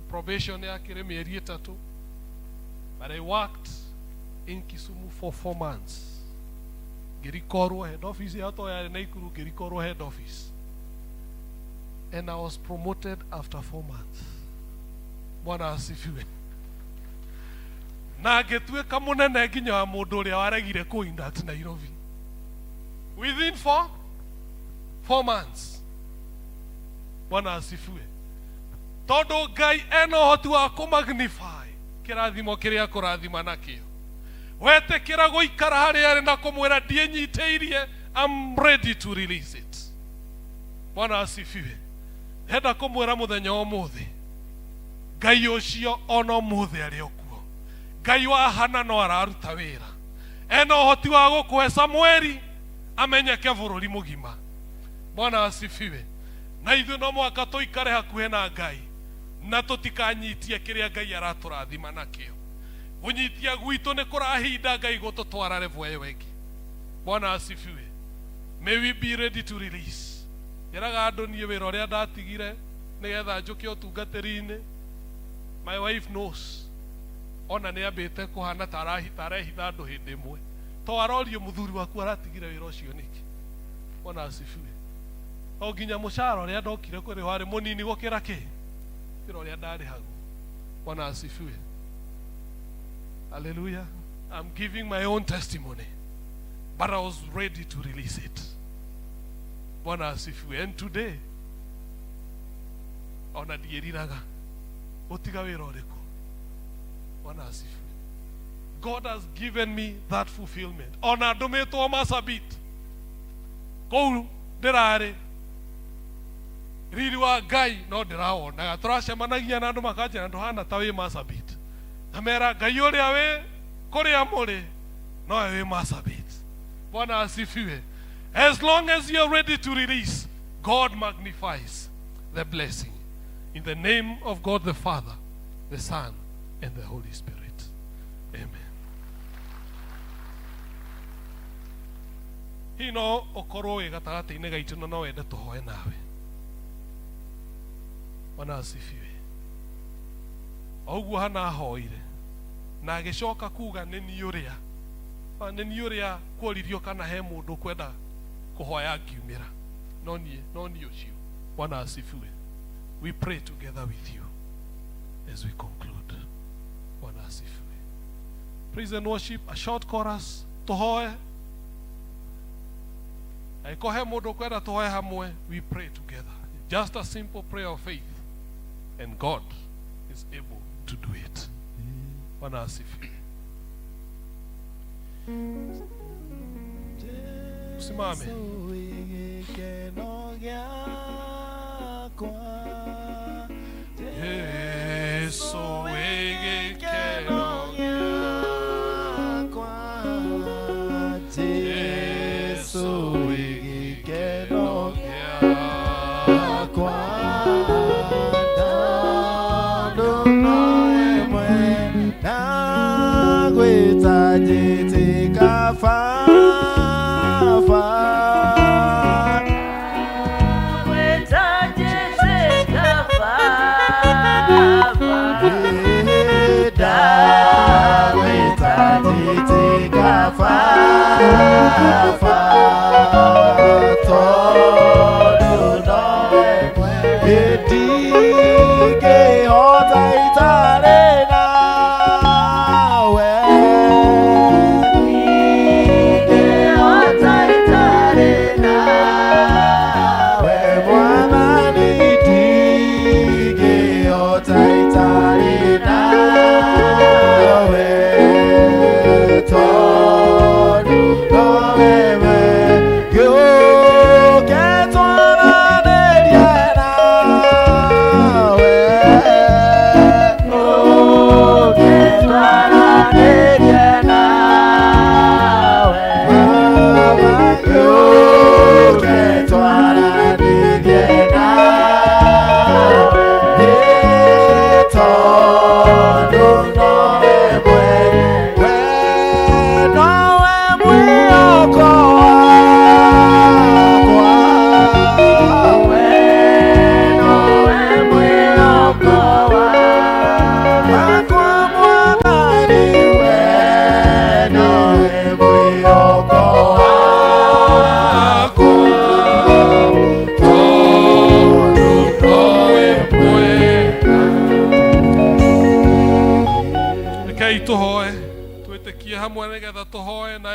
probation yakĩrĩ mĩeri 3. But I worked in Kisumu for 4 months. Ngĩrikorwo head office ya to ya Naikuru ngĩrikorwo head office. And I was promoted after 4 months. Bwana asifiwe. Na ngĩtuĩka mũnene nginya wa mũndũ ũrĩa waregire kũinduct Nairobi. Within 4 months. Bwana asifiwe. Tondũ Ngai ena ũhoti wa kũmagnify kĩrathimo kĩrĩa kũrathima nakĩo. Wetĩkĩra gũikara harĩa arĩ na kũmwĩra ndiĩnyitĩirie, I'm ready to release it. Bwana asifiwe. Henda kũmwĩra mũthenya ũmũthĩ Ngai ũcio ona ũmũthĩ arĩ okuo. Ngai wa Hana no araruta wĩra. Ena ũhoti wa gũkũhe Samweli amenyeke bũrũri mũgima. Bwana asifiwe. Na ithuĩ no mũhaka tũikare hakuhĩ na Ngai na tũtikanyitie kĩrĩa Ngai aratũrathima nakĩo. Gũnyitia gwitũ nĩ kũrahinda Ngai gũtũtwara level ĩyo ĩngĩ. Bwana asifiwe. May we be ready to release. Njĩraga andũ niĩ wĩra ũrĩa ndatigire nĩgetha njũke ũtungatĩri-inĩ. My wife knows. Ona nĩ ambĩte kũhana tarehitha andũ hĩndĩ ĩmwe. To arorio mũthuri waku aratigire wĩra ũcio nĩkĩ. Bwana asifiwe. O nginya mũcara ũrĩa ndokire kũrĩ warĩ mũnini gũkĩra kĩ wĩra ũrĩa ndarĩhagwo. Bwana asifiwe. Hallelujah. I'm giving my own testimony, but I was ready to release it. Bwana asifiwe. And today ona ndieriraga ũtiga wĩra ũrĩkũ. Bwana asifiwe. God has given me that fulfillment. Ona ndũmĩtwo Marsabit kũu ndĩrarĩ riri wa Ngai no ndĩrawonaga. Tũracemanagia na andũ makanjĩra ndũhana ta wĩ Marsabit. Na mera Ngai ũrĩa wĩ kũrĩa mũrĩ no wĩ Marsabit. Bwana asifiwe. As long as you are ready to release, God magnifies the blessing. In the name of God the Father, the Son, and the Holy Spirit. Amen. Hino ũkorwo wĩ gatagatĩ-inĩ gaitũ na no wende tũhoe nawe. Bwana asifiwe. Oguo Hana ahoire na agĩcoka kuga nĩ niĩ ũrĩa kworirio kana he mũndũ kwenda kũhoya ngiumĩra. No niĩ ũcio. Bwana asifiwe. we pray together with you as we conclude. Bwana asifiwe. Praise and worship, a short chorus. Tuhoe. Aikohe mundu kwenda tuhoe hamwe. We pray together. Just a simple prayer of faith. And God is able to do it. Bwana asifiwe. Simame. Yesu wegekeno gyakwa, Yesu wegekeno gyakwa, ndandu noemwe nagwita jitika fafa.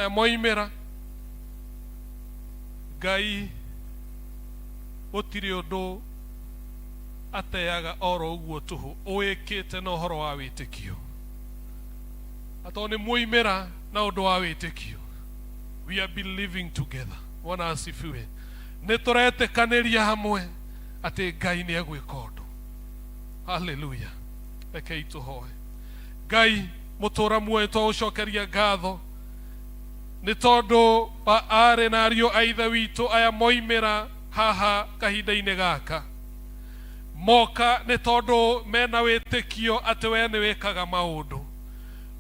Moimera Ngai gutiri undu ateaga oro uguo tuhu uikite na uhoro wa witikio atone moimera na undu wa witikio. We have been living together. Bwana asifiwe. Niturete kaniria hamwe ati Ngai ni agwika undu. Hallelujah. Rekei tuhoe. Ngai mutura muoyo twagucokeria ngatho ni tondu paare na ario aitha witu aya moimera haha kahinda-ini gaka moka ni tondu mena witikio ati we ni wikaga maundu,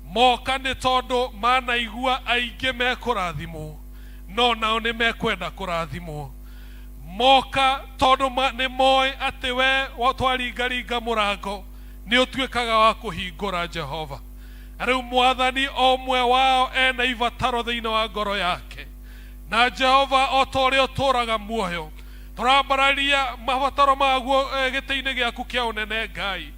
moka ni tondu manaigua aingi mekurathimwo no nao ni mekwenda kurathimwo, moka tondu ni moi ati we twaringaringa murango ni utuikaga wa kuhingura Jehova. Ariu mwathani omwe wao ena ivataro thiini wa ngoro yake na Jehova otore oturaga muoyo turambararia mavataro maguo giti-ini giaku kia unene Ngai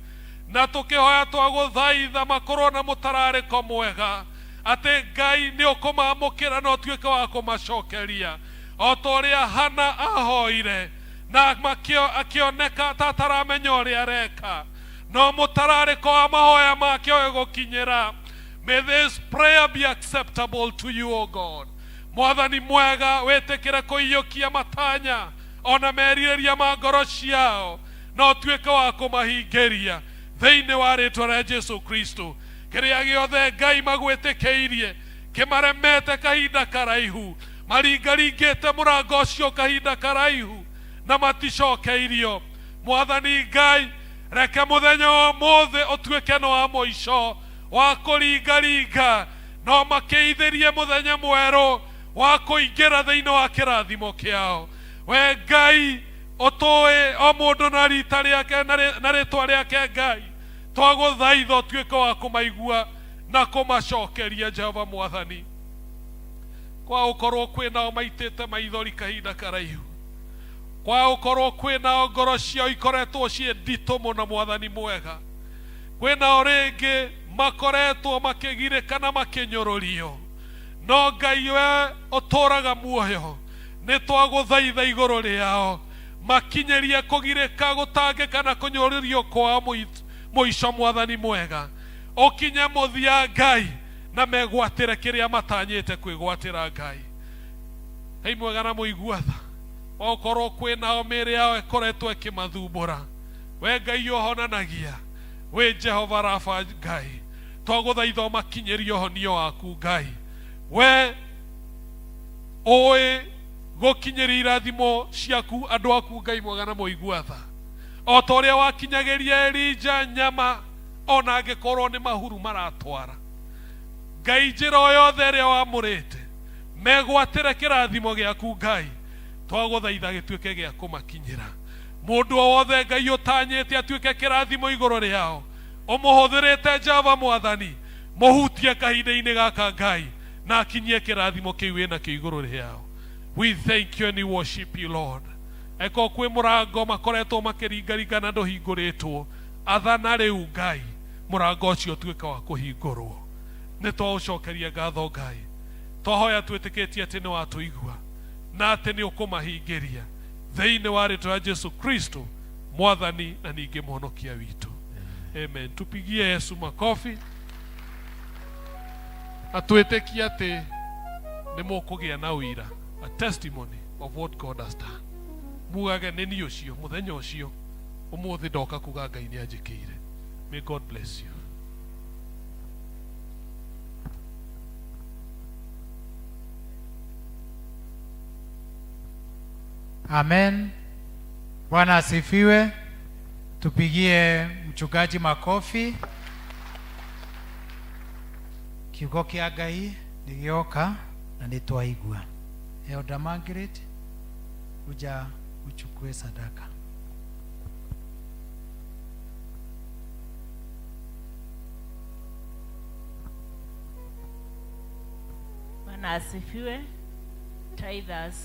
na tukihoya twaguthaitha makorwo na mutarariko mwega ati Ngai ni ukumamukira no tuike wa kumacokeria otoria Hana ahoire na akioneka tataramenya uria areka no mutarariko wa mahoya make ogukinyira. May this prayer be acceptable to you, O God. Mwathani mwega wetekera kuiyukia matanya ona meriria ma ngoro ciao no tuike wa kumahingiria thiini wa ritwa ria Jesu Kristo. Kiria giothe Ngai magwetikeirie kimaremete kahinda karaihu maringaringite murango ucio kahinda karaihu na maticokeirio, Mwathani Ngai reke muthenya wa mothe utuike no wa moico wa kuringaringa no makeithirie muthenya mweru wa kuingira thiini wa kirathimo kiao. We Ngai utoi o mundu na rita riake na ritwa riake Ngai twaguthaitha utuike wa kumaigua na kumacokeria Jehova Mwathani kwa ukorwo kwinao maitite maithori kahinda karaihu wa ukorwo kwina ngoro cio ikoretwo cie ndito muno mwathani mwega kwina oringi makoretwo makigirika na makinyururio no Ngai we uturaga muoyo ni twaguthaitha iguru riao makinyerie kugirika gutangika na kunyururio kwa muico mwathani mwega ukinye muthia Ngai na megwatire kiria matanyite kwigwatira Ngai hei mwega na muiguatha okorwo kwina mĩĩrĩ yao ĩkoretwo ĩkĩmathumbũra we Ngai ũhonanagia we Jehova Rafa Ngai twagũthaitha ũmakinyĩrie ũhonio waku Ngai we ũĩ gũkinyĩria irathimo ciaku andũ aku Ngai mwega na mũiguatha o ta ũrĩa wakinyagĩria Elija nyama ona angĩkorwo nĩ mahuru maratwara Ngai njĩra o yothe ĩrĩa wamũrĩte megwatĩre kĩrathimo gĩaku Ngai twagũthaitha gĩtuĩke gĩa kũmakinyĩra mũndũ o wothe Ngai ũtanyĩte atuĩke kĩrathimo igũrũ rĩao ũmũhũthĩrĩte Jehova mwathani mũhutie kahinda-inĩ gaka Ngai na akinyie kĩrathimo kĩu wĩna kĩo igũrũ rĩao. We thank you and we worship you Lord. Eko kwĩ mũrango makoretwo makĩringaringa na ndũhingũrĩtwo athana rĩu Ngai mũrango ũcio ũtuĩke wa kũhingũrwo nĩ twaũcokeria ngatho Ngai twahoya twĩtĩkĩtie atĩ nĩ watũigua na atĩ nĩ ũkũmahingĩria thĩinĩ wa rĩĩtwa rĩa Jesu Kristo mwathani na ningĩ mũhonokia witũ. Amen. Tupigie Yesu makofi atwĩtĩkie atĩ nĩ mũkũgĩa na ũira, a testimony of what God has done. Mugage nĩ niĩ ũcio mũthenya ũcio ũmũthĩ ndoka kuga Ngai nĩ anjĩkĩire. May God bless you. Amen. Bwana asifiwe. Tupigie mchungaji makofi. Kiugo kĩa Ngai nĩgĩoka na nĩtwaigua. Elder Margaret, kuja uchukue sadaka. Bwana asifiwe. Tithers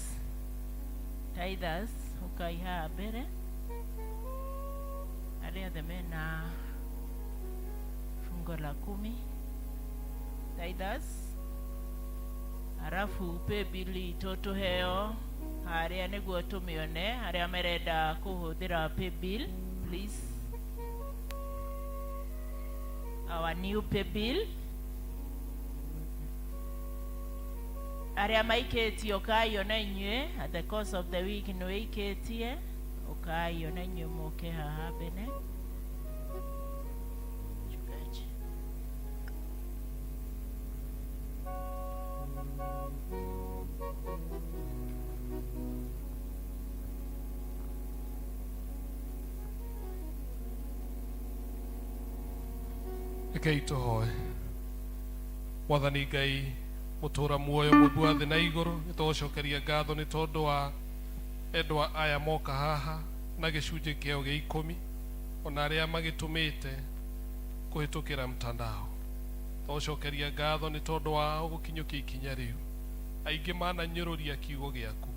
ukaiha mbere arĩa othe mena fungo la 10 tithers arafu paybill tũtũheo harĩa nĩguo tũmĩone arĩa merenda kũhũthĩra paybill please our new paybill arĩa maikĩtio kaiona inyuĩ at the course of the week nĩ wĩikĩtie ũkaiona inyuĩ mũke haha mbere. Rekei tũhoe. Mwathani Ngai mũtũra muoyo mũndũ wa thĩ na igũrũ nĩtũgũcokeria ngatho nĩ tondũ wa endwa aya moka haha na gĩcunjĩ kĩao gĩa 10 ona arĩa magĩtũmĩte kũhĩtũkĩra mtandao. Tũgũcokeria ngatho nĩ tondũ wa gũkinyũkia ikinya rĩu. Aingĩ mananyũrũria kiugo gĩaku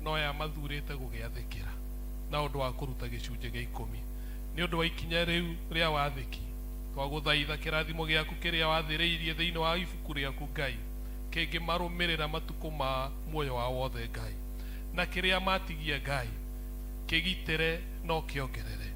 no aya mathurĩte gũgĩathĩkĩra na ũndũ wa kũruta gĩcunjĩ gĩa 10 nĩ ũndũ wa ikinya rĩu rĩa wathĩki. Twagũthaitha kĩrathimo gĩaku kĩrĩa wathĩrĩirie thĩinĩ wa ibuku rĩaku Ngai kĩngĩ marũmĩrĩra matukũ ma muoyo wa wothe Ngai na kĩrĩa matigia Ngai kĩgitĩre no kĩongerere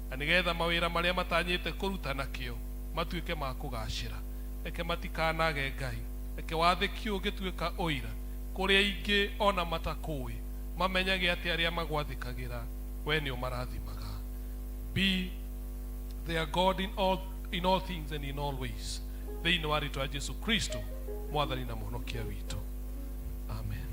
na nĩgetha mawĩra marĩa matanyĩte kũruta nakĩo matuĩke ma kũgacĩra. Reke matikanage Ngai, reke wathĩki ũgĩtuĩka ũira kũrĩa ingĩ ona matakũĩ mamenyage atĩ arĩa magwathĩkagĩra we nĩ ũmarathimaga. Be their God in all things and in all ways thĩinĩ wa rĩĩtwa rĩa Jesu Kristo mwathani na mũhonokia witũ. Amen.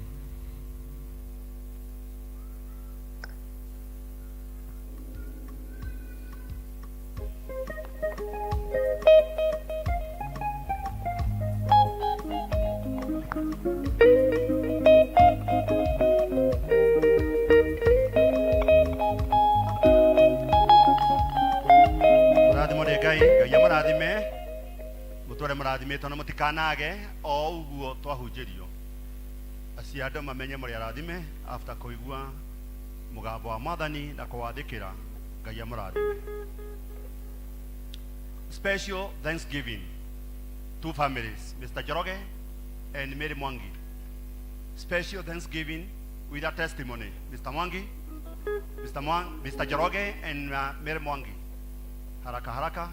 Mũrathimo nĩ Ngai, Ngai amũrathime mũtũre mũrathimĩtwo na mũtikanage o ũguo twahunjĩrio acio andũ mamenye mũrĩ arathime after kũigua mugambo wa mwathani na kuwathikira Ngai amurathime. Special thanksgiving two families, Mr. Njoroge and Mary Mwangi. Special thanksgiving with a testimony, Mr. Mwangi, Mr. Njoroge and Mary Mwangi. Haraka haraka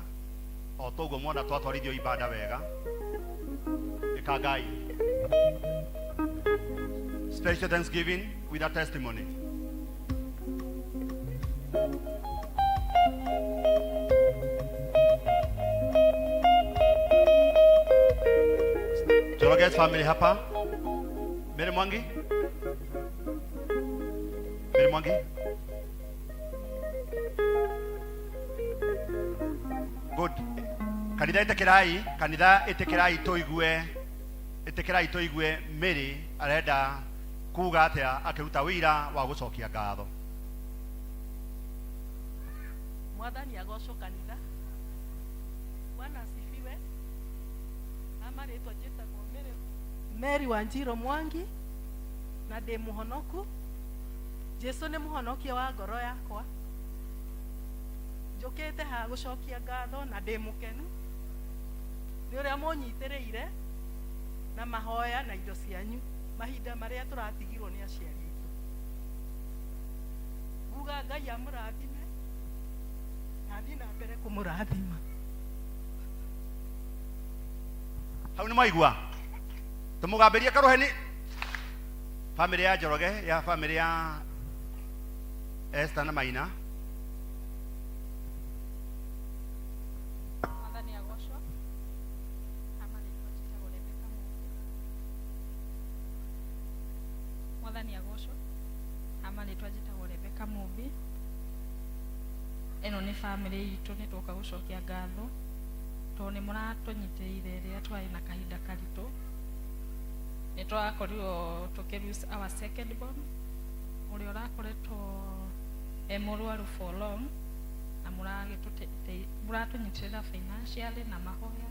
otogo mwana twatwarithio ibada wega ikagai. Special thanksgiving with a testimony. Njoroge's family hapa. Mary Mwangi. Mary Mwangi. Good. Kanitha itekirai toigue Mary arenda kuga atia akiruta wira wa gucokia ngatho. Mwathani agocwo kanitha. Bwana asifiwe. Ama ritwa njĩtagwo Mary Wanjiro Mwangi na ndĩ mũhonoku. Jesu nĩ mũhonokia wa ngoro yakwa. Njũkĩte ha gũcokia ngatho na ndĩ mũkenu nĩ ũrĩa mũnyitĩrĩire na mahoya na indo cianyu mahinda marĩa tũratigirwo nĩ aciari aitũ. Nguga Ngai amũrathime na thiĩ na mbere kũmũrathima. Hau nĩ mwaigua tũmũgambĩrie karuheni. Family ya Njoroge ya family ya Esther na Maina. Mwathani agocwo. Ama ritwa njĩtagwo Rebecca Mũmbi. Mwathani agocwo. Ama ritwa njĩtagwo Rebecca Mũmbi. Ĩno nĩ family itũ nĩ tũka gũcokia ngatho tondũ nĩ mũratũnyitĩrĩire rĩrĩa twarĩ na kahinda karitũ. Nĩ twakorirwo tũkĩlose our second born ũrĩa ũrakoretwo mũrwaru for long na mũratũnyitĩrĩra financially na mahoya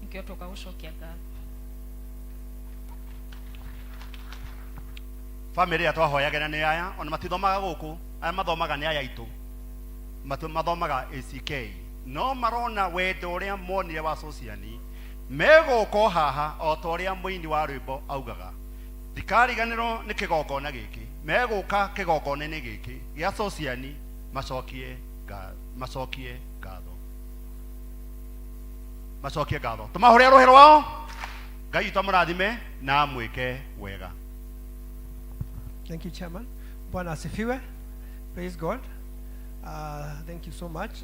nĩkĩo tũka gũcokia ngatho. Family ya twahoyagĩra nĩ aya ona matithomaga gũkũ aya mathomaga nĩ aya itũ mathomaga ACK no marona wendo ũrĩa monire wa sociani megũkwo haha o ta ũrĩa mũini wa rwĩmbo augaga ndikariganĩrwo nĩ kĩgongona gĩkĩ megũka kĩgongona-inĩ gĩkĩ gĩa sociani macokie ngatho tũmahũrĩre rũhĩ rwao. Ngai witũ amũrathime na amwĩke wega. Thank you, Chairman. Bwana asifiwe. Praise God. Thank you so much.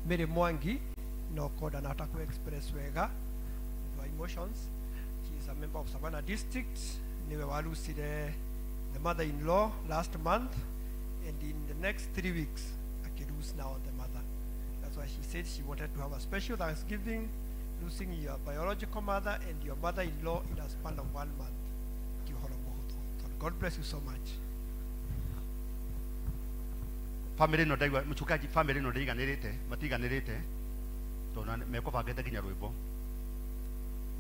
Mary Mwangi no koda na taku express wega your emotions. She is a member of Savannah District. Niwe walusire the mother-in-law last month, and in the next 3 weeks I can lose now the mother. That's why she said she wanted to have a special Thanksgiving, losing your biological mother and your mother-in-law in a span of 1 month. So God bless you so much. Family no ndaigua mchungaji family no matiganĩrĩte tondũ mekũbangĩte nginya rwĩmbo.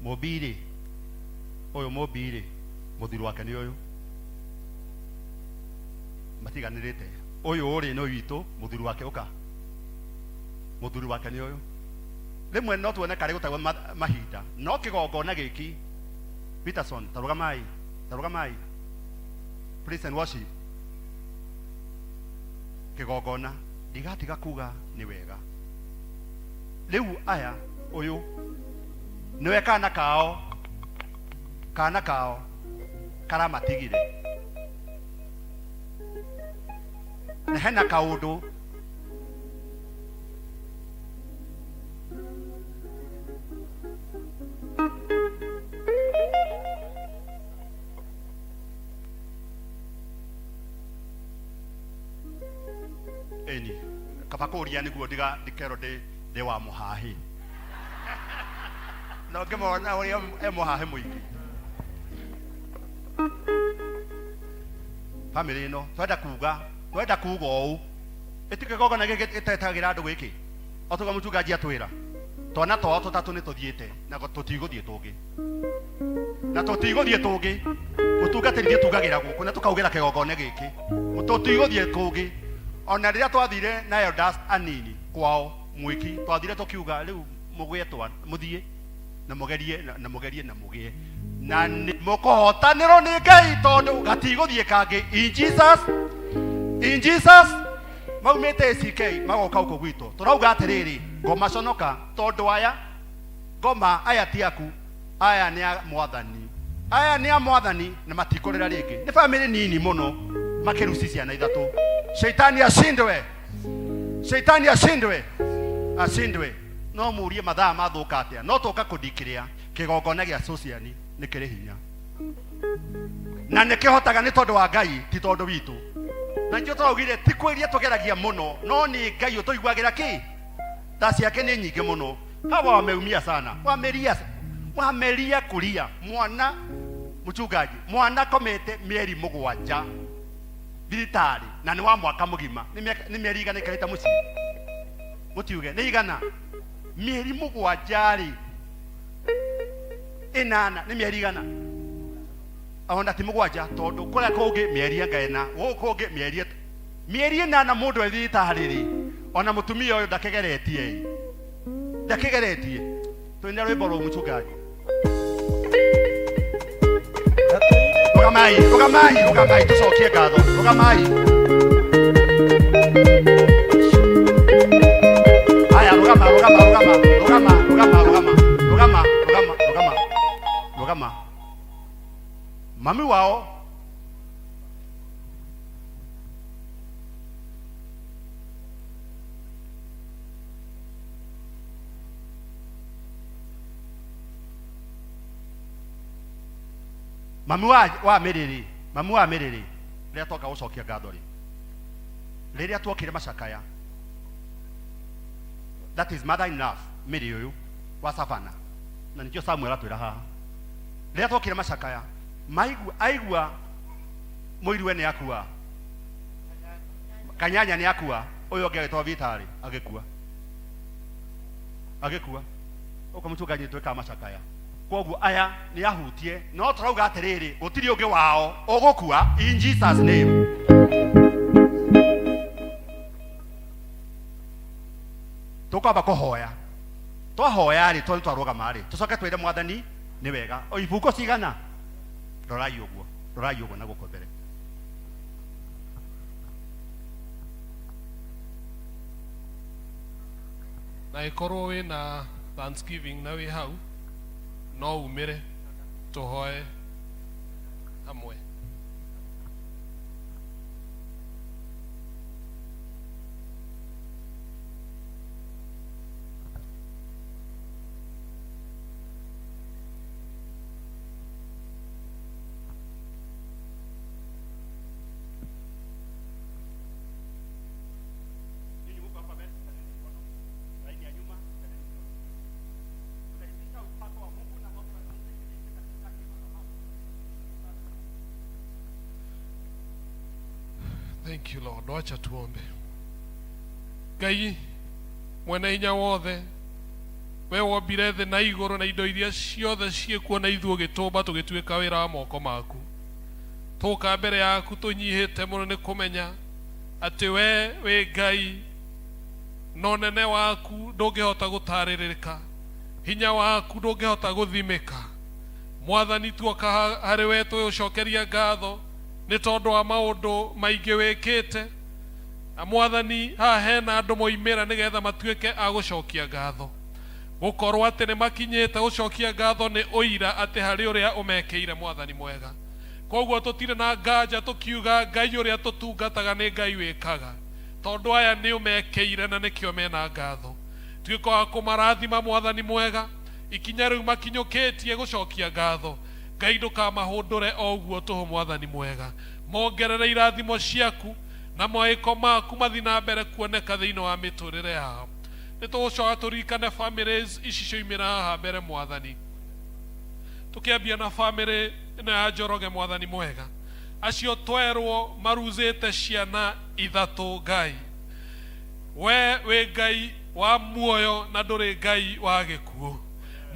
Mũmbirĩ ũyũ mũmbirĩ mũthuri wake nĩ ũyũ matiganĩrĩte ũyũ ũrĩ no witũ mũthuri wake ũka mũthuri wake nĩ ũyũ rĩmwe no tuone karĩ gũtagwo mahinda no kĩgongona gĩkĩ Peterson tarugamai praise and worship. Kĩgongona ndigatiga kuga nĩ wega. Rĩu aya ũyũ nĩwe kana kao karamatigire na hena kaũndũ eni kabakuria niguo ndikero ndi wa muhahi no ngimona uria muhahi muingi family no twenda kuga ũũ itikigogona gĩtetagĩra andũ gĩkĩ otuga mũtungaji atwĩra twana twao tũtatũ nĩ tũthiĩte na tũtigũthiĩ tũngĩ mutungatĩrithie tugagira guku na tukaugira kigongone giki mututuiguthie kungi ona riria twathire na elders anini kwao mwiki twathire tukiuga riu mugwe twa muthie na mugerie na mugerie na mugie na mukohotanirwo ni Ngai tondu gatigũthiĩ kangi in Jesus maumĩte CK magoka uko gwitũ turauga atiriri ngoma conoka tondu ngoma aya ti aku aya ni a mwathani na matikorera ringi ni family nini muno makiruci ciana ithatu Shaitani ashindwe no murie mathaa mathuka atia no toka kudikiria kigongona gia sociani ni kiri hinya na nikihotaga ni tondu wa Ngai ti tondu witu na njio turaugire ti kwiria tugeragia muno no ni Ngai utuiguagira ki tasi yake ni nyingi muno hawa wameumia sana wameria kulia mwana mchungaji mwana komete mieri mugwanja thirikari na ni wa mwaka mugima ni mieri igana ikarita muci mutiuge ni igana mieri mugwanja ri inana ni mieri igana ahonda ti mugwanja tondu kuria kungi mieri ngaena guku kungi mieri inana mundu ethitari ri ona mutumia uyu ndakigeretie twende rwimbo rwa mchungaji rugamai tucokie ngatho rugamai aya rugama mami wao mami wa miriri riria twoka gucokia ngatho ri riria twokire macakaya that is mother in love miri uyu wa Savana na nikio Samuel atwira haha riria twokire macakaya aigua muiriwe ni akua kanyanya ni akua uyu onge agitwa vitari agikua uko mchungaji tweka macakaya koguo aya ni ahutie no turauga atiriri gutiri ungi wao ugukua in Jesus name tukaba kuhoya twahoya ri twarugama ri tucoke twire mwathani ni wega o ibuko cigana rorai uguo na guko mbere na ikorwo wina Thanksgiving na wi hau no umire tuhoe hamwe Thank you, Lord. Wacha tuombe. Ngai mwene hinya wothe we wombire thĩ na igũrũ na indo iria ciothe ciĩkuo na ithuĩ gĩtũmba tũgĩtuĩka wĩra wa moko maku tũka mbere yaku tũnyihĩte mũno nĩ kũmenya atĩ we wĩ Ngai na ũnene waku ndũngĩhota gũtarĩrĩka hinya waku ndũngĩhota gũthimĩka mwathani tuoka harĩ we twĩũcokeria ngatho nĩ tondũ wa maũndũ maingĩ wĩkĩte na mwathani haha hena andũ moimĩra nĩgetha matuĩke a gũcokia ngatho gũkorwo atĩ nĩ makinyĩte gũcokia ngatho nĩ ũira atĩ harĩ ũrĩa ũmekĩire mwathani mwega koguo tũtirĩ na nganja tũkiuga Ngai ũrĩa tũtungataga nĩ Ngai wĩkaga tondũ aya nĩ ũmekĩire na nĩkĩo mena ngatho tuĩka wa kũmarathima mwathani mwega ikinya rĩu makinyũkĩtie gũcokia ngatho Ngai ndũkamahũndũre o ũguo tũhũ mwathani mwega mongerere irathimo ciaku na mawĩko maku mathi na mbere kuoneka thĩinĩ wa mĩtũrĩre yao nĩ tũgũcoka tũririkane families ici cioimĩra haha mbere mwathani tũkĩambia na family ĩno ya Njoroge mwathani mwega acio twerwo maruzĩte ciana ithatũ Ngai we wĩ Ngai wa muoyo na ndũrĩ Ngai wa gĩkuũ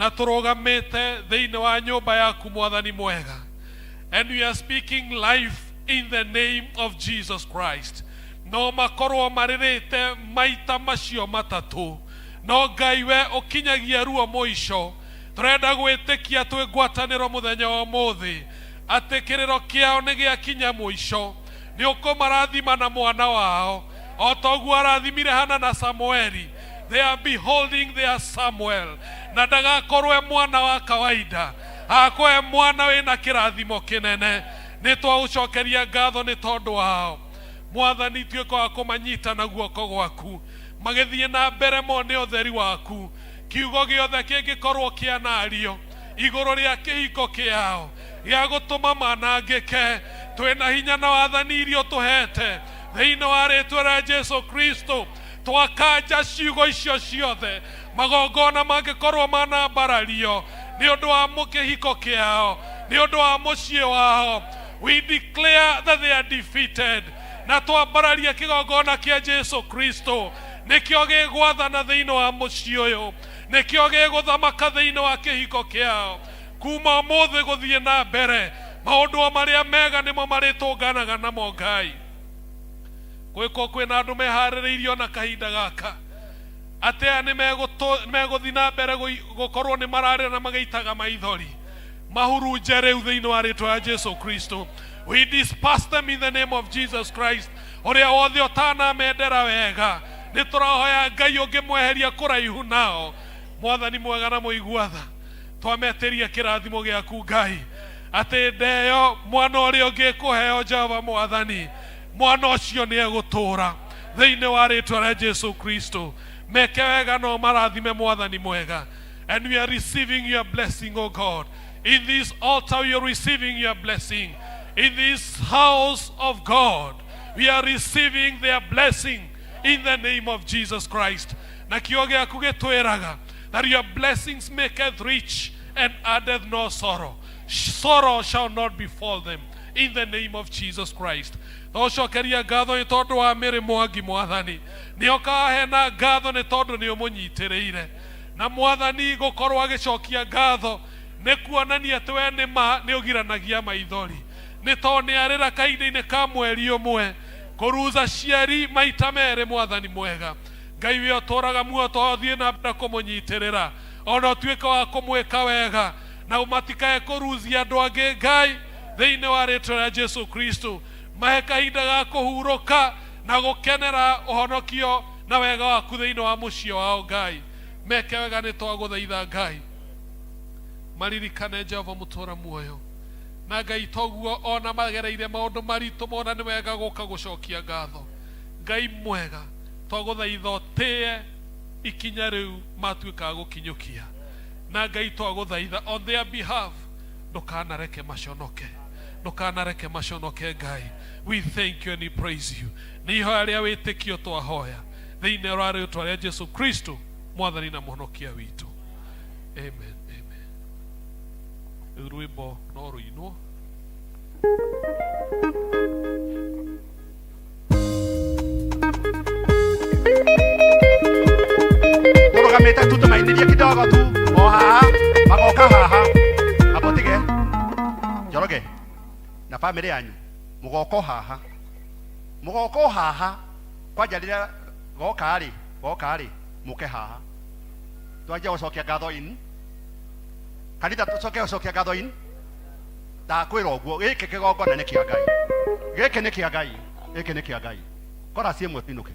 na tũrũgamĩte thĩinĩ wa nyũmba yaku mwathani mwega and we are speaking life in the name of Jesus Christ. No makorwo maririte maita macio matatu. No Ngai we ukinyagia ruo muico. Turenda gwitikia twi ngwataniro muthenya wa muthi. Ati kiriro kiao ni giakinya muico. Ni ukumarathima na mwana wao. O toguo arathimire Hana na Samueli. They are beholding their Samuel. Na ndagakorwe mwana wa kawaida. Akwe mwana wina kirathimo kinene. Ni twaucokeria ngatho ni tondu wao. Mwathani tuĩka wa kũmanyita na guoko gwaku. Magĩthiĩ na mbere mone ũtheri waku. Kiugo gĩothe kĩngĩkorwo kĩanario igũrũ rĩa kĩhiko kĩao gĩa gũtũma manangĩke. Twĩna hinya na wathani iria ũtũhete thĩinĩ wa rĩĩtwa rĩa Jesu Kristo. Twakanja ciugo icio ciothe. Magongona mangĩkorwo manambarario nĩ ũndũ wa kĩhiko kĩao, nĩ ũndũ wa mũciĩ wao. We declare that they are defeated. Na twambararia kĩgongona kĩa Jesu Kristo. Nĩkĩo gĩgwathana thĩinĩ wa mũciĩ ũyũ. Nĩkĩo gĩgũthamaka thĩinĩ wa kĩhiko kĩao. Kuma ũmũthĩ gũthiĩ na mbere. Maũndũ marĩa mega nĩmo marĩtũnganaga namo Ngai. Gwĩko kwĩna andũ meharĩrĩirio na kahinda gaka. Atĩ aya nĩmegũthiĩ na mbere gũkorwo nĩ mararĩra na magĩitaga maithori. Mahurunje rĩu thĩinĩ wa rĩĩtwa rĩa Jesu Kristo. We disperse them in the name of Jesus Christ. Ũrĩa wothe ũtanamendera wega. Nĩ tũrahoya Ngai ũngĩmweheria kũraihu nao. Mwathani mwega na mũiguatha. Twametĩria kĩrathimo gĩaku Ngai. Atĩ ndeyo mwana ũrĩa ũngĩkũheo Jehova Mwathani. Mwana ũcio nĩ egũtũũra thĩinĩ wa rĩĩtwa rĩa Jesu Kristo. Meke wega no marathime Mwathani mwega. And we are receiving your blessing, O God. In this altar we are receiving your blessing. In this house of God, we are receiving their blessing in the name of Jesus Christ. Na kiugo gĩaku gĩtwĩraga that your blessings maketh rich and addeth no sorrow. Sorrow shall not befall them in the name of Jesus Christ. Tũcokeria ngatho nĩ tondũ wa Mary Mwangi Mwathani. Nĩ ũkahe na ngatho nĩ tondũ nĩ ũmũnyitĩrĩire. Na Mwathani gũkorwo agĩcokia ngatho nĩ kuonania atĩ we nĩ ũgiranagia maithori. Nĩ tondũ nĩ arĩra kahinda-inĩ ka mweri ũmwe kũruza ciari maita merĩ Mwathani mwega. Ngai we ũtũũraga muoyo twathiĩ na mbere kũmũnyitĩrĩra. Ona ũtuĩke wa kũmwĩka wega na matikae kũruzia andũ angĩ Ngai thĩinĩ wa rĩĩtwa rĩa Jesu Kristo. Mahe kahinda ga kũhurũka na gũkenera ũhonokio na wega waku thĩinĩ wa mũciĩ wao Ngai. Meke wega nĩ twagũthaitha Ngai. Maririkane Jehova mũtũũra muoyo. Na Ngai toguo ona magereire maũndũ maritũ mona nĩ wega gũka gũcokia ngatho. Ngai mwega twagũthaitha ũtĩe ikinya rĩu matuĩka gũkinyũkia. Na Ngai twagũthaitha on their behalf ndũkanareke maconoke. Ndũkanareke maconoke Ngai. We thank you and we praise you. Nĩ ihoya rĩa wĩtĩkio twahoya thĩinĩ wa rĩĩtwa rĩa Jesu Kristo Mwathani na mũhonokia witũ. Amen. Rwĩmbo no rũinwo. Tũrũgamĩte tu tũmainĩrie kidogo tu o haha magoka haha apotige Njoroge na family yanyu mũgoko haha kwanja rĩrĩa goka rĩ mũke haha twanjia gũcokia ngatho ini kanitha tũcokia ngatho ini ndakwĩra ũguo gĩkĩ kĩgongona nĩ kĩa Ngai gĩkĩ nĩ kĩa Ngai kora ciĩ mwe pinũke.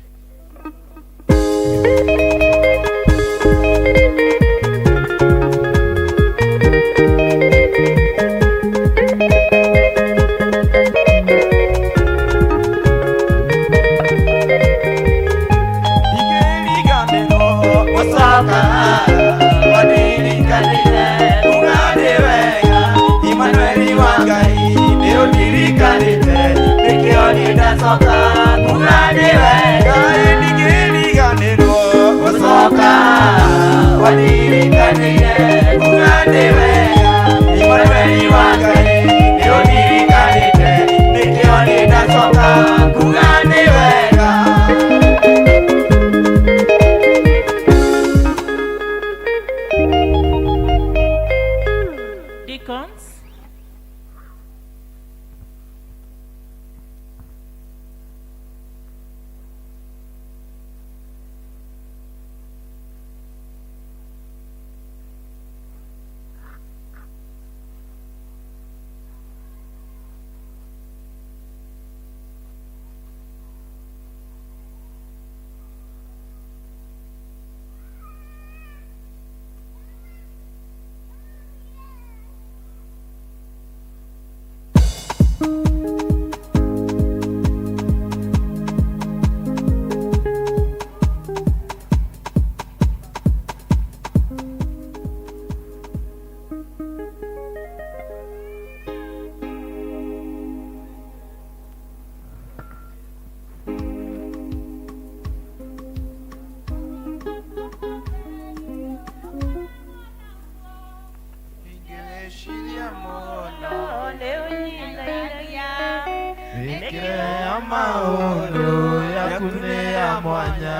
maundu yaku nĩ ya mwanya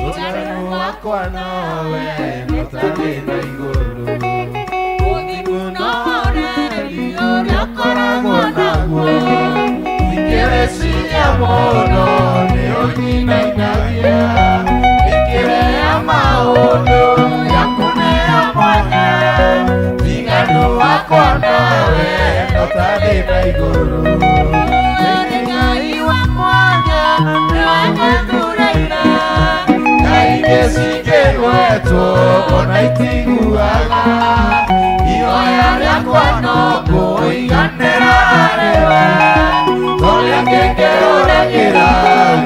ũtheru wakwa nowe ũtarĩ na igũrũ ũthingu no ũreri ũrĩa ũkoragwo naguo ingĩrĩciria mũno nĩ ũnyinainagia ingĩrĩa maũndũ yaku nĩ ya mwanya ũthiganu wakwa nowe ũtarĩ na igũrũ Ngai wa mwanya nĩwe ngũthuurĩire Ngai nĩcingĩgwetwo ona itiguaga ihoya rĩakwa no kũiganĩra harĩwe ũrĩa ngĩkĩũragĩra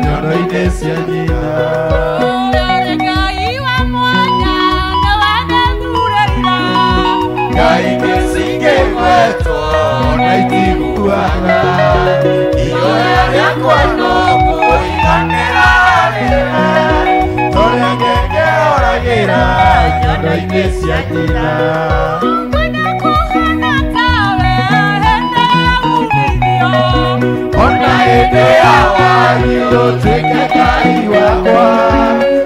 nyondo-inĩ cia nyina Ngai wa mwanya nĩwe ngũthuurĩire Ngai nĩcingĩgwetwo ona itiguaga ihoya rĩakwa no kũiganĩra harĩwe ũrĩa ngĩkĩũragĩra nyondo-inĩ cia nyina Ona hĩndĩ ya wariũ tuĩke Ngai wakwa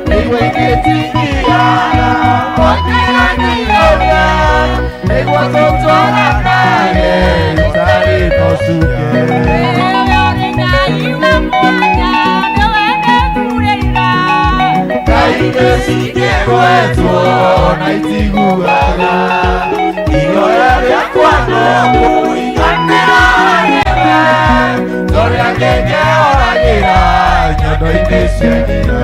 nĩguo ingĩtingiana mũtiganĩria nĩguo tũtwaranage tũtarĩ na ũcuke Ngai wa mwanya nĩwe ngũthuurĩire Ngai nĩcingĩgwetwo na itiguaga ihoya rĩakwa no kũiganĩra harĩwe ũrĩa ngĩkĩũragĩra nyondo-inĩ cia nyina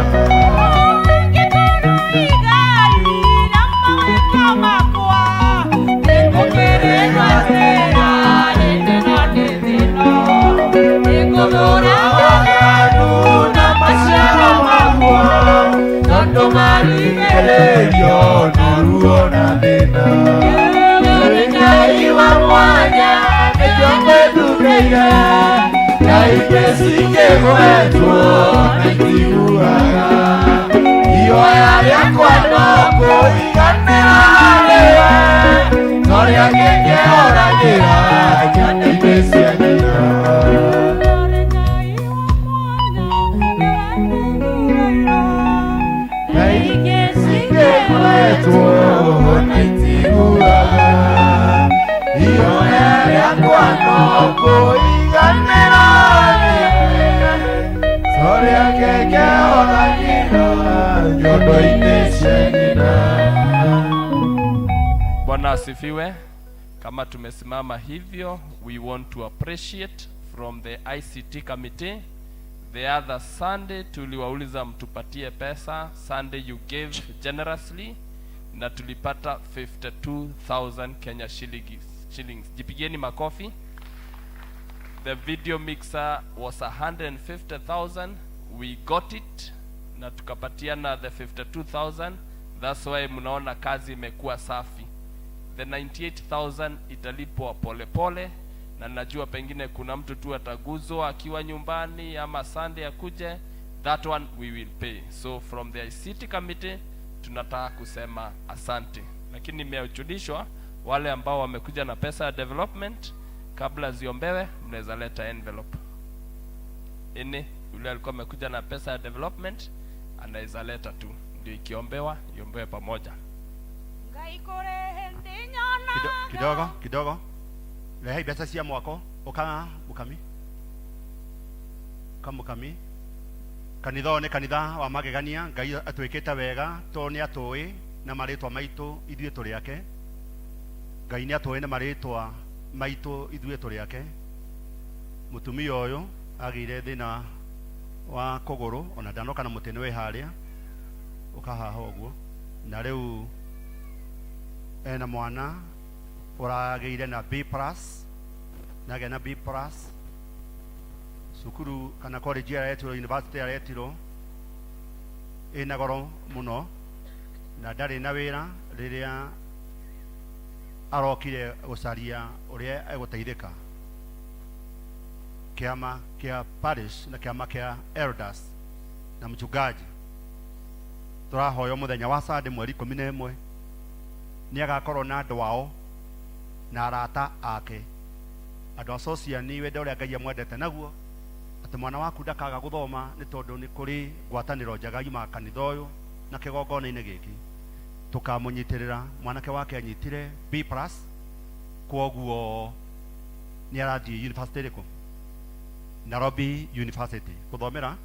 Marigĩrĩrio noruo na thĩna Ngai wa mwanya nĩkĩo ngwĩthuurĩire Ngai nĩcingĩgwetwo na itiguaga ihoya rĩakwa no kũiganĩra harĩwe ũrĩa ngĩkĩũragĩra nyondo-inĩ cia nyina Ngĩgwetwo na itiguaga ihoya rĩakwa no kũiganĩra harĩwe ũrĩa ngĩkĩũragĩra nyondo-inĩ cia nyina Bwana asifiwe. Kama tumesimama hivyo, we want to appreciate from the ICT committee. The other Sunday tuliwauliza mtupatie pesa. Sunday you gave generously na tulipata 52,000 Kenya shillings. Jipigieni makofi. The video mixer was 150,000. We got it na tukapatiana the 52,000. That's why mnaona kazi imekuwa safi. The 98,000 italipwa pole na najua pengine kuna mtu tu ataguzwa akiwa nyumbani ama Sunday akuje. That one we will pay. So from the ICT committee tunataka kusema asante. Lakini nimejulishwa wale ambao wamekuja na pesa ya development kabla ziombewe mnaweza leta envelope. Yule alikuwa amekuja na pesa ya development anaweza leta tu ndio ikiombewa iombewe pamoja. Kidogo Lehi besa cia mwako ukanga mukami kanitha nĩ kanitha wa magegania Ngai atwĩkĩte wega to nĩ atũĩ na marĩtwa maitũ ithuĩ tũrĩ ake Ngai nĩ atũĩ na marĩtwa maitũ ithuĩ tũrĩ ake mũtumia ũyũ agĩire thĩna wa kũgũrũ ona ndanoka na mũtĩ nĩ wĩ harĩa ukahaha ũguo na rĩu ena mwana ũragĩire na B+ nagĩa na B+ cukuru kana college yaretirwo university yaretirwo ĩna goro mũno na ndarĩ na wĩra rĩrĩa arokire gũcaria ũrĩa egũteithĩka kĩama kĩa parish na kĩama kĩa elders na mchungaji tũrahoya mũthenya wa Sunday mweri 11 nĩ agakorwo na andũ ao na arata ake andũ a social ni wende ũrĩa Ngai amwendete naguo ati mwana waku ndakaga guthoma ni tondu ni kuri ngwataniro njega yuma kanitha uyu na kigongona-ini giki tukamunyitirira mwanake wake anyitire B+ kwoguo ni arathie university iriku Nairobi University kuthomera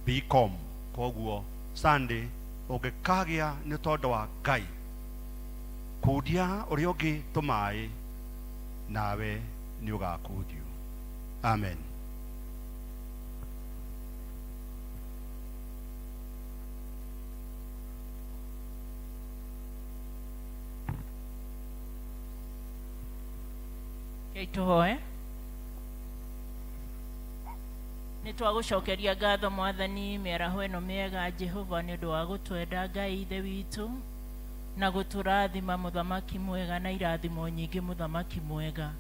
BCom kwoguo Sunday ungikagia ni tondu wa Ngai kudia uri ungi tumai nawe ni ugakudio. Amen. Tuhoe nĩ twagũcokeria ngatho Mwathani mĩaraho ĩno mĩega Jehova nĩ ũndũ wa gũtwenda Ngai ithe witũ na gũtũrathima mũthamaki mwega na irathimo nyingĩ mũthamaki mwega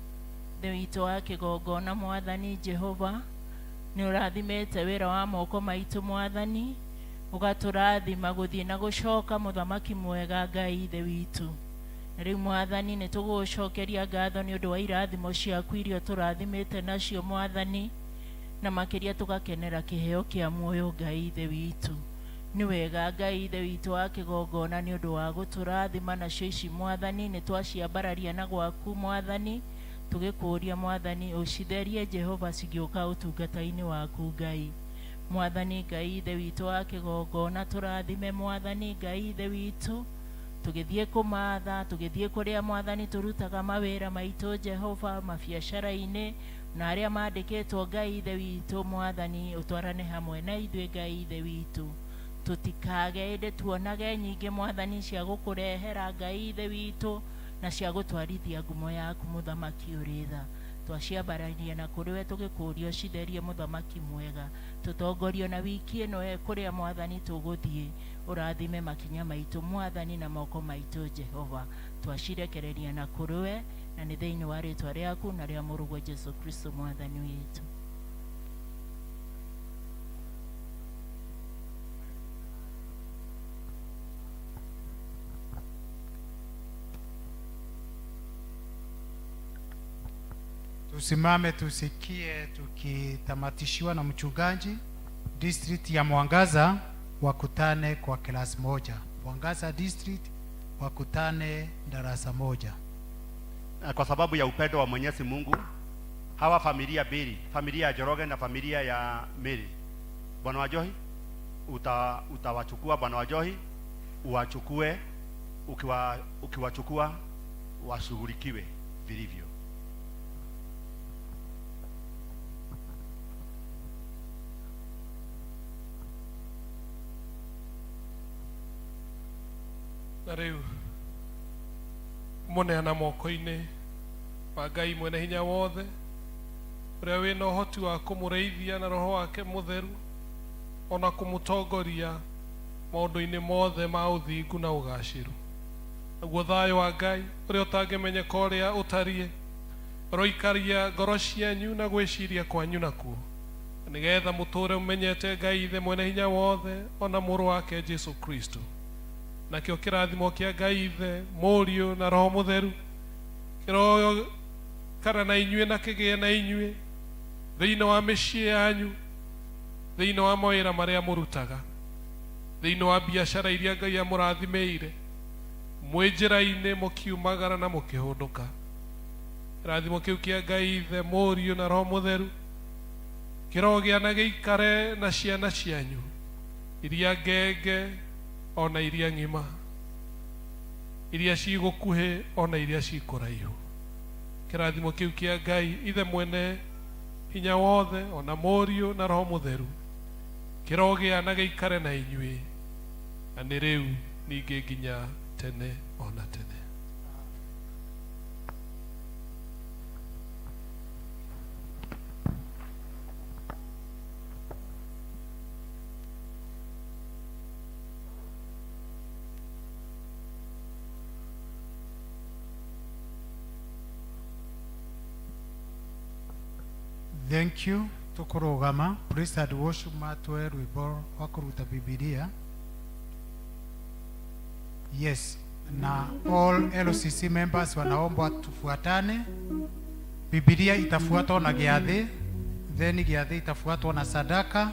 ithe witũ wa kĩgongona Mwathani Jehova nĩ ũrathimĩte wĩra wa moko maitũ Mwathani ũgatũrathima gũthiĩ na gũcoka mũthamaki mwega Ngai ithe witũ. Rĩu Mwathani nĩ tũgũcokeria ngatho nĩ ũndũ wa irathimo ciaku iria tũrathimĩte nacio Mwathani na makĩria tũgakenera kĩheo kĩa muoyo Ngai ithe witũ. Nĩ wega Ngai ithe witũ wa kĩgongona nĩ ũndũ wa gũtũrathima nacio ici Mwathani nĩ twaciambararia na gwaku Mwathani tũgĩkũria Mwathani ũcitherie Jehova cigĩũka ũtungata-inĩ waku Ngai. Mwathani Ngai ithe witũ wa kĩgongona tũrathime Mwathani Ngai ithe witũ tugithie kumatha tugithie kuria Mwathani turutaga mawira maitũ Jehova mabiacara-inĩ na aria mandĩkĩtwo Ngai ithe witũ Mwathani utwarane hamwe na ithuĩ Ngai ithe witũ tutikage ĩndĩ tuonage nyingĩ Mwathani cia gũkũrehera Ngai ithe witũ na cia gũtwarithia ngumo yaku mũthamaki ũrĩ tha twaciambararia na kũrĩ we tũgĩkũria ũcitherie mũthamaki mwega tũtongorio na wiki ĩno kũrĩa Mwathani tũgũthiĩ ũrathime makinya maitũ Mwathani na moko maitũ Jehova twacirekereria na kũrĩ we na nĩ thĩinĩ wa rĩtwa rĩaku na rĩa mũrũgwo Jesu Kristo Mwathani witũ. Tusimame tusikie tukitamatishiwa na mchungaji. District ya Mwangaza wakutane kwa class moja. Mwangaza district wakutane darasa moja. Kwa sababu ya upendo wa Mwenyezi Mungu hawa familia mbili, familia ya Joroge na familia ya Mary, Bwana wa Johi utawachukua Bwana wa Johi uwachukue, ukiwachukua washughulikiwe vilivyo. Na rĩu mũneana moko-inĩ wa Ngai mwene hinya wothe ũrĩa wĩna ũhoti wa kũmũrĩithia na roho wake mũtheru ona kũmũtongoria maũndũ-inĩ mothe ma ũthingu na ũgacĩru. Naguo thayũ wa Ngai ũrĩa ũtangĩmenyeka ũrĩa ũtariĩ roikaria ngoro cianyu na gwĩciria kwanyu nakuo nĩgetha mũtũũre mũmenyete Ngai ithe mwene hinya wothe ona mũrũ wake Jesu Kristo. Nakĩo kĩrathimo kĩa Ngai ithe Mũriũ na roho mũtheru kĩroyo kana na inyuĩ na kĩgĩe na inyuĩ thĩinĩ wa mĩciĩ yanyu, thĩinĩ wa mawĩra marĩa mũrutaga, thĩinĩ wa biacara iria Ngai amũrathimĩire, mwĩ njĩra-inĩ mũkiumagara na mũkĩhũndũka. Kĩrathimo kĩu kĩa Ngai ithe Mũriũ na roho mũtheru kĩrogĩa na gĩikare na ciana cianyu iria ngenge ona iria ng'ima, iria cigũkuhĩ ona iria cikũraihu. Kĩrathimo kĩu kĩa Ngai ithe mwene hinya wothe ona Mũriũ na roho mũtheru kĩrogĩa na gĩikare na inyuĩ na nĩ rĩu ningĩ nginya tene ona tene. Thank you. Tukurugama. Praise and worship matwe rwimbo wa kuruta Biblia. Yes. Na all LCC members wanaomba tufuatane. Biblia itafuatwa na giathi then giathi itafuatwa na sadaka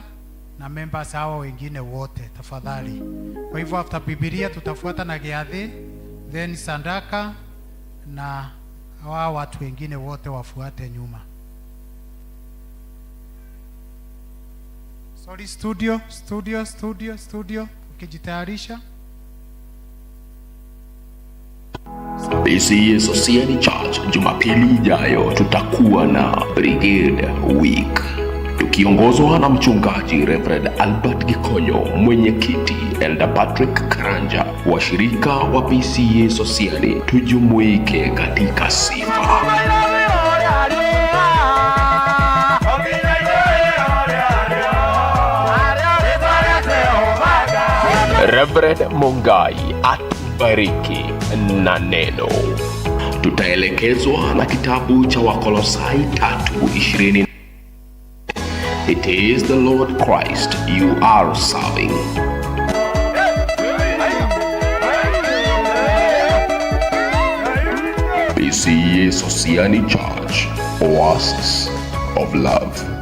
na members hao wengine wote tafadhali. Kwa hivyo after Biblia tutafuata na giathi, then sadaka na hao watu wengine wote wafuate nyuma. Sorry, studio ukijitayarisha. PCEA Society Church Jumapili ijayo tutakuwa na Brigade Week tukiongozwa na mchungaji Reverend Albert Gikonyo, mwenyekiti Elder Patrick Karanja, washirika wa PCEA Society. Tujumuike katika sifa. Reverend Mungai atubariki na neno. Tutaelekezwa na kitabu cha Wakolosai 3:20. It is the Lord Christ you are serving. PCEA Society Church, Oasis of Love.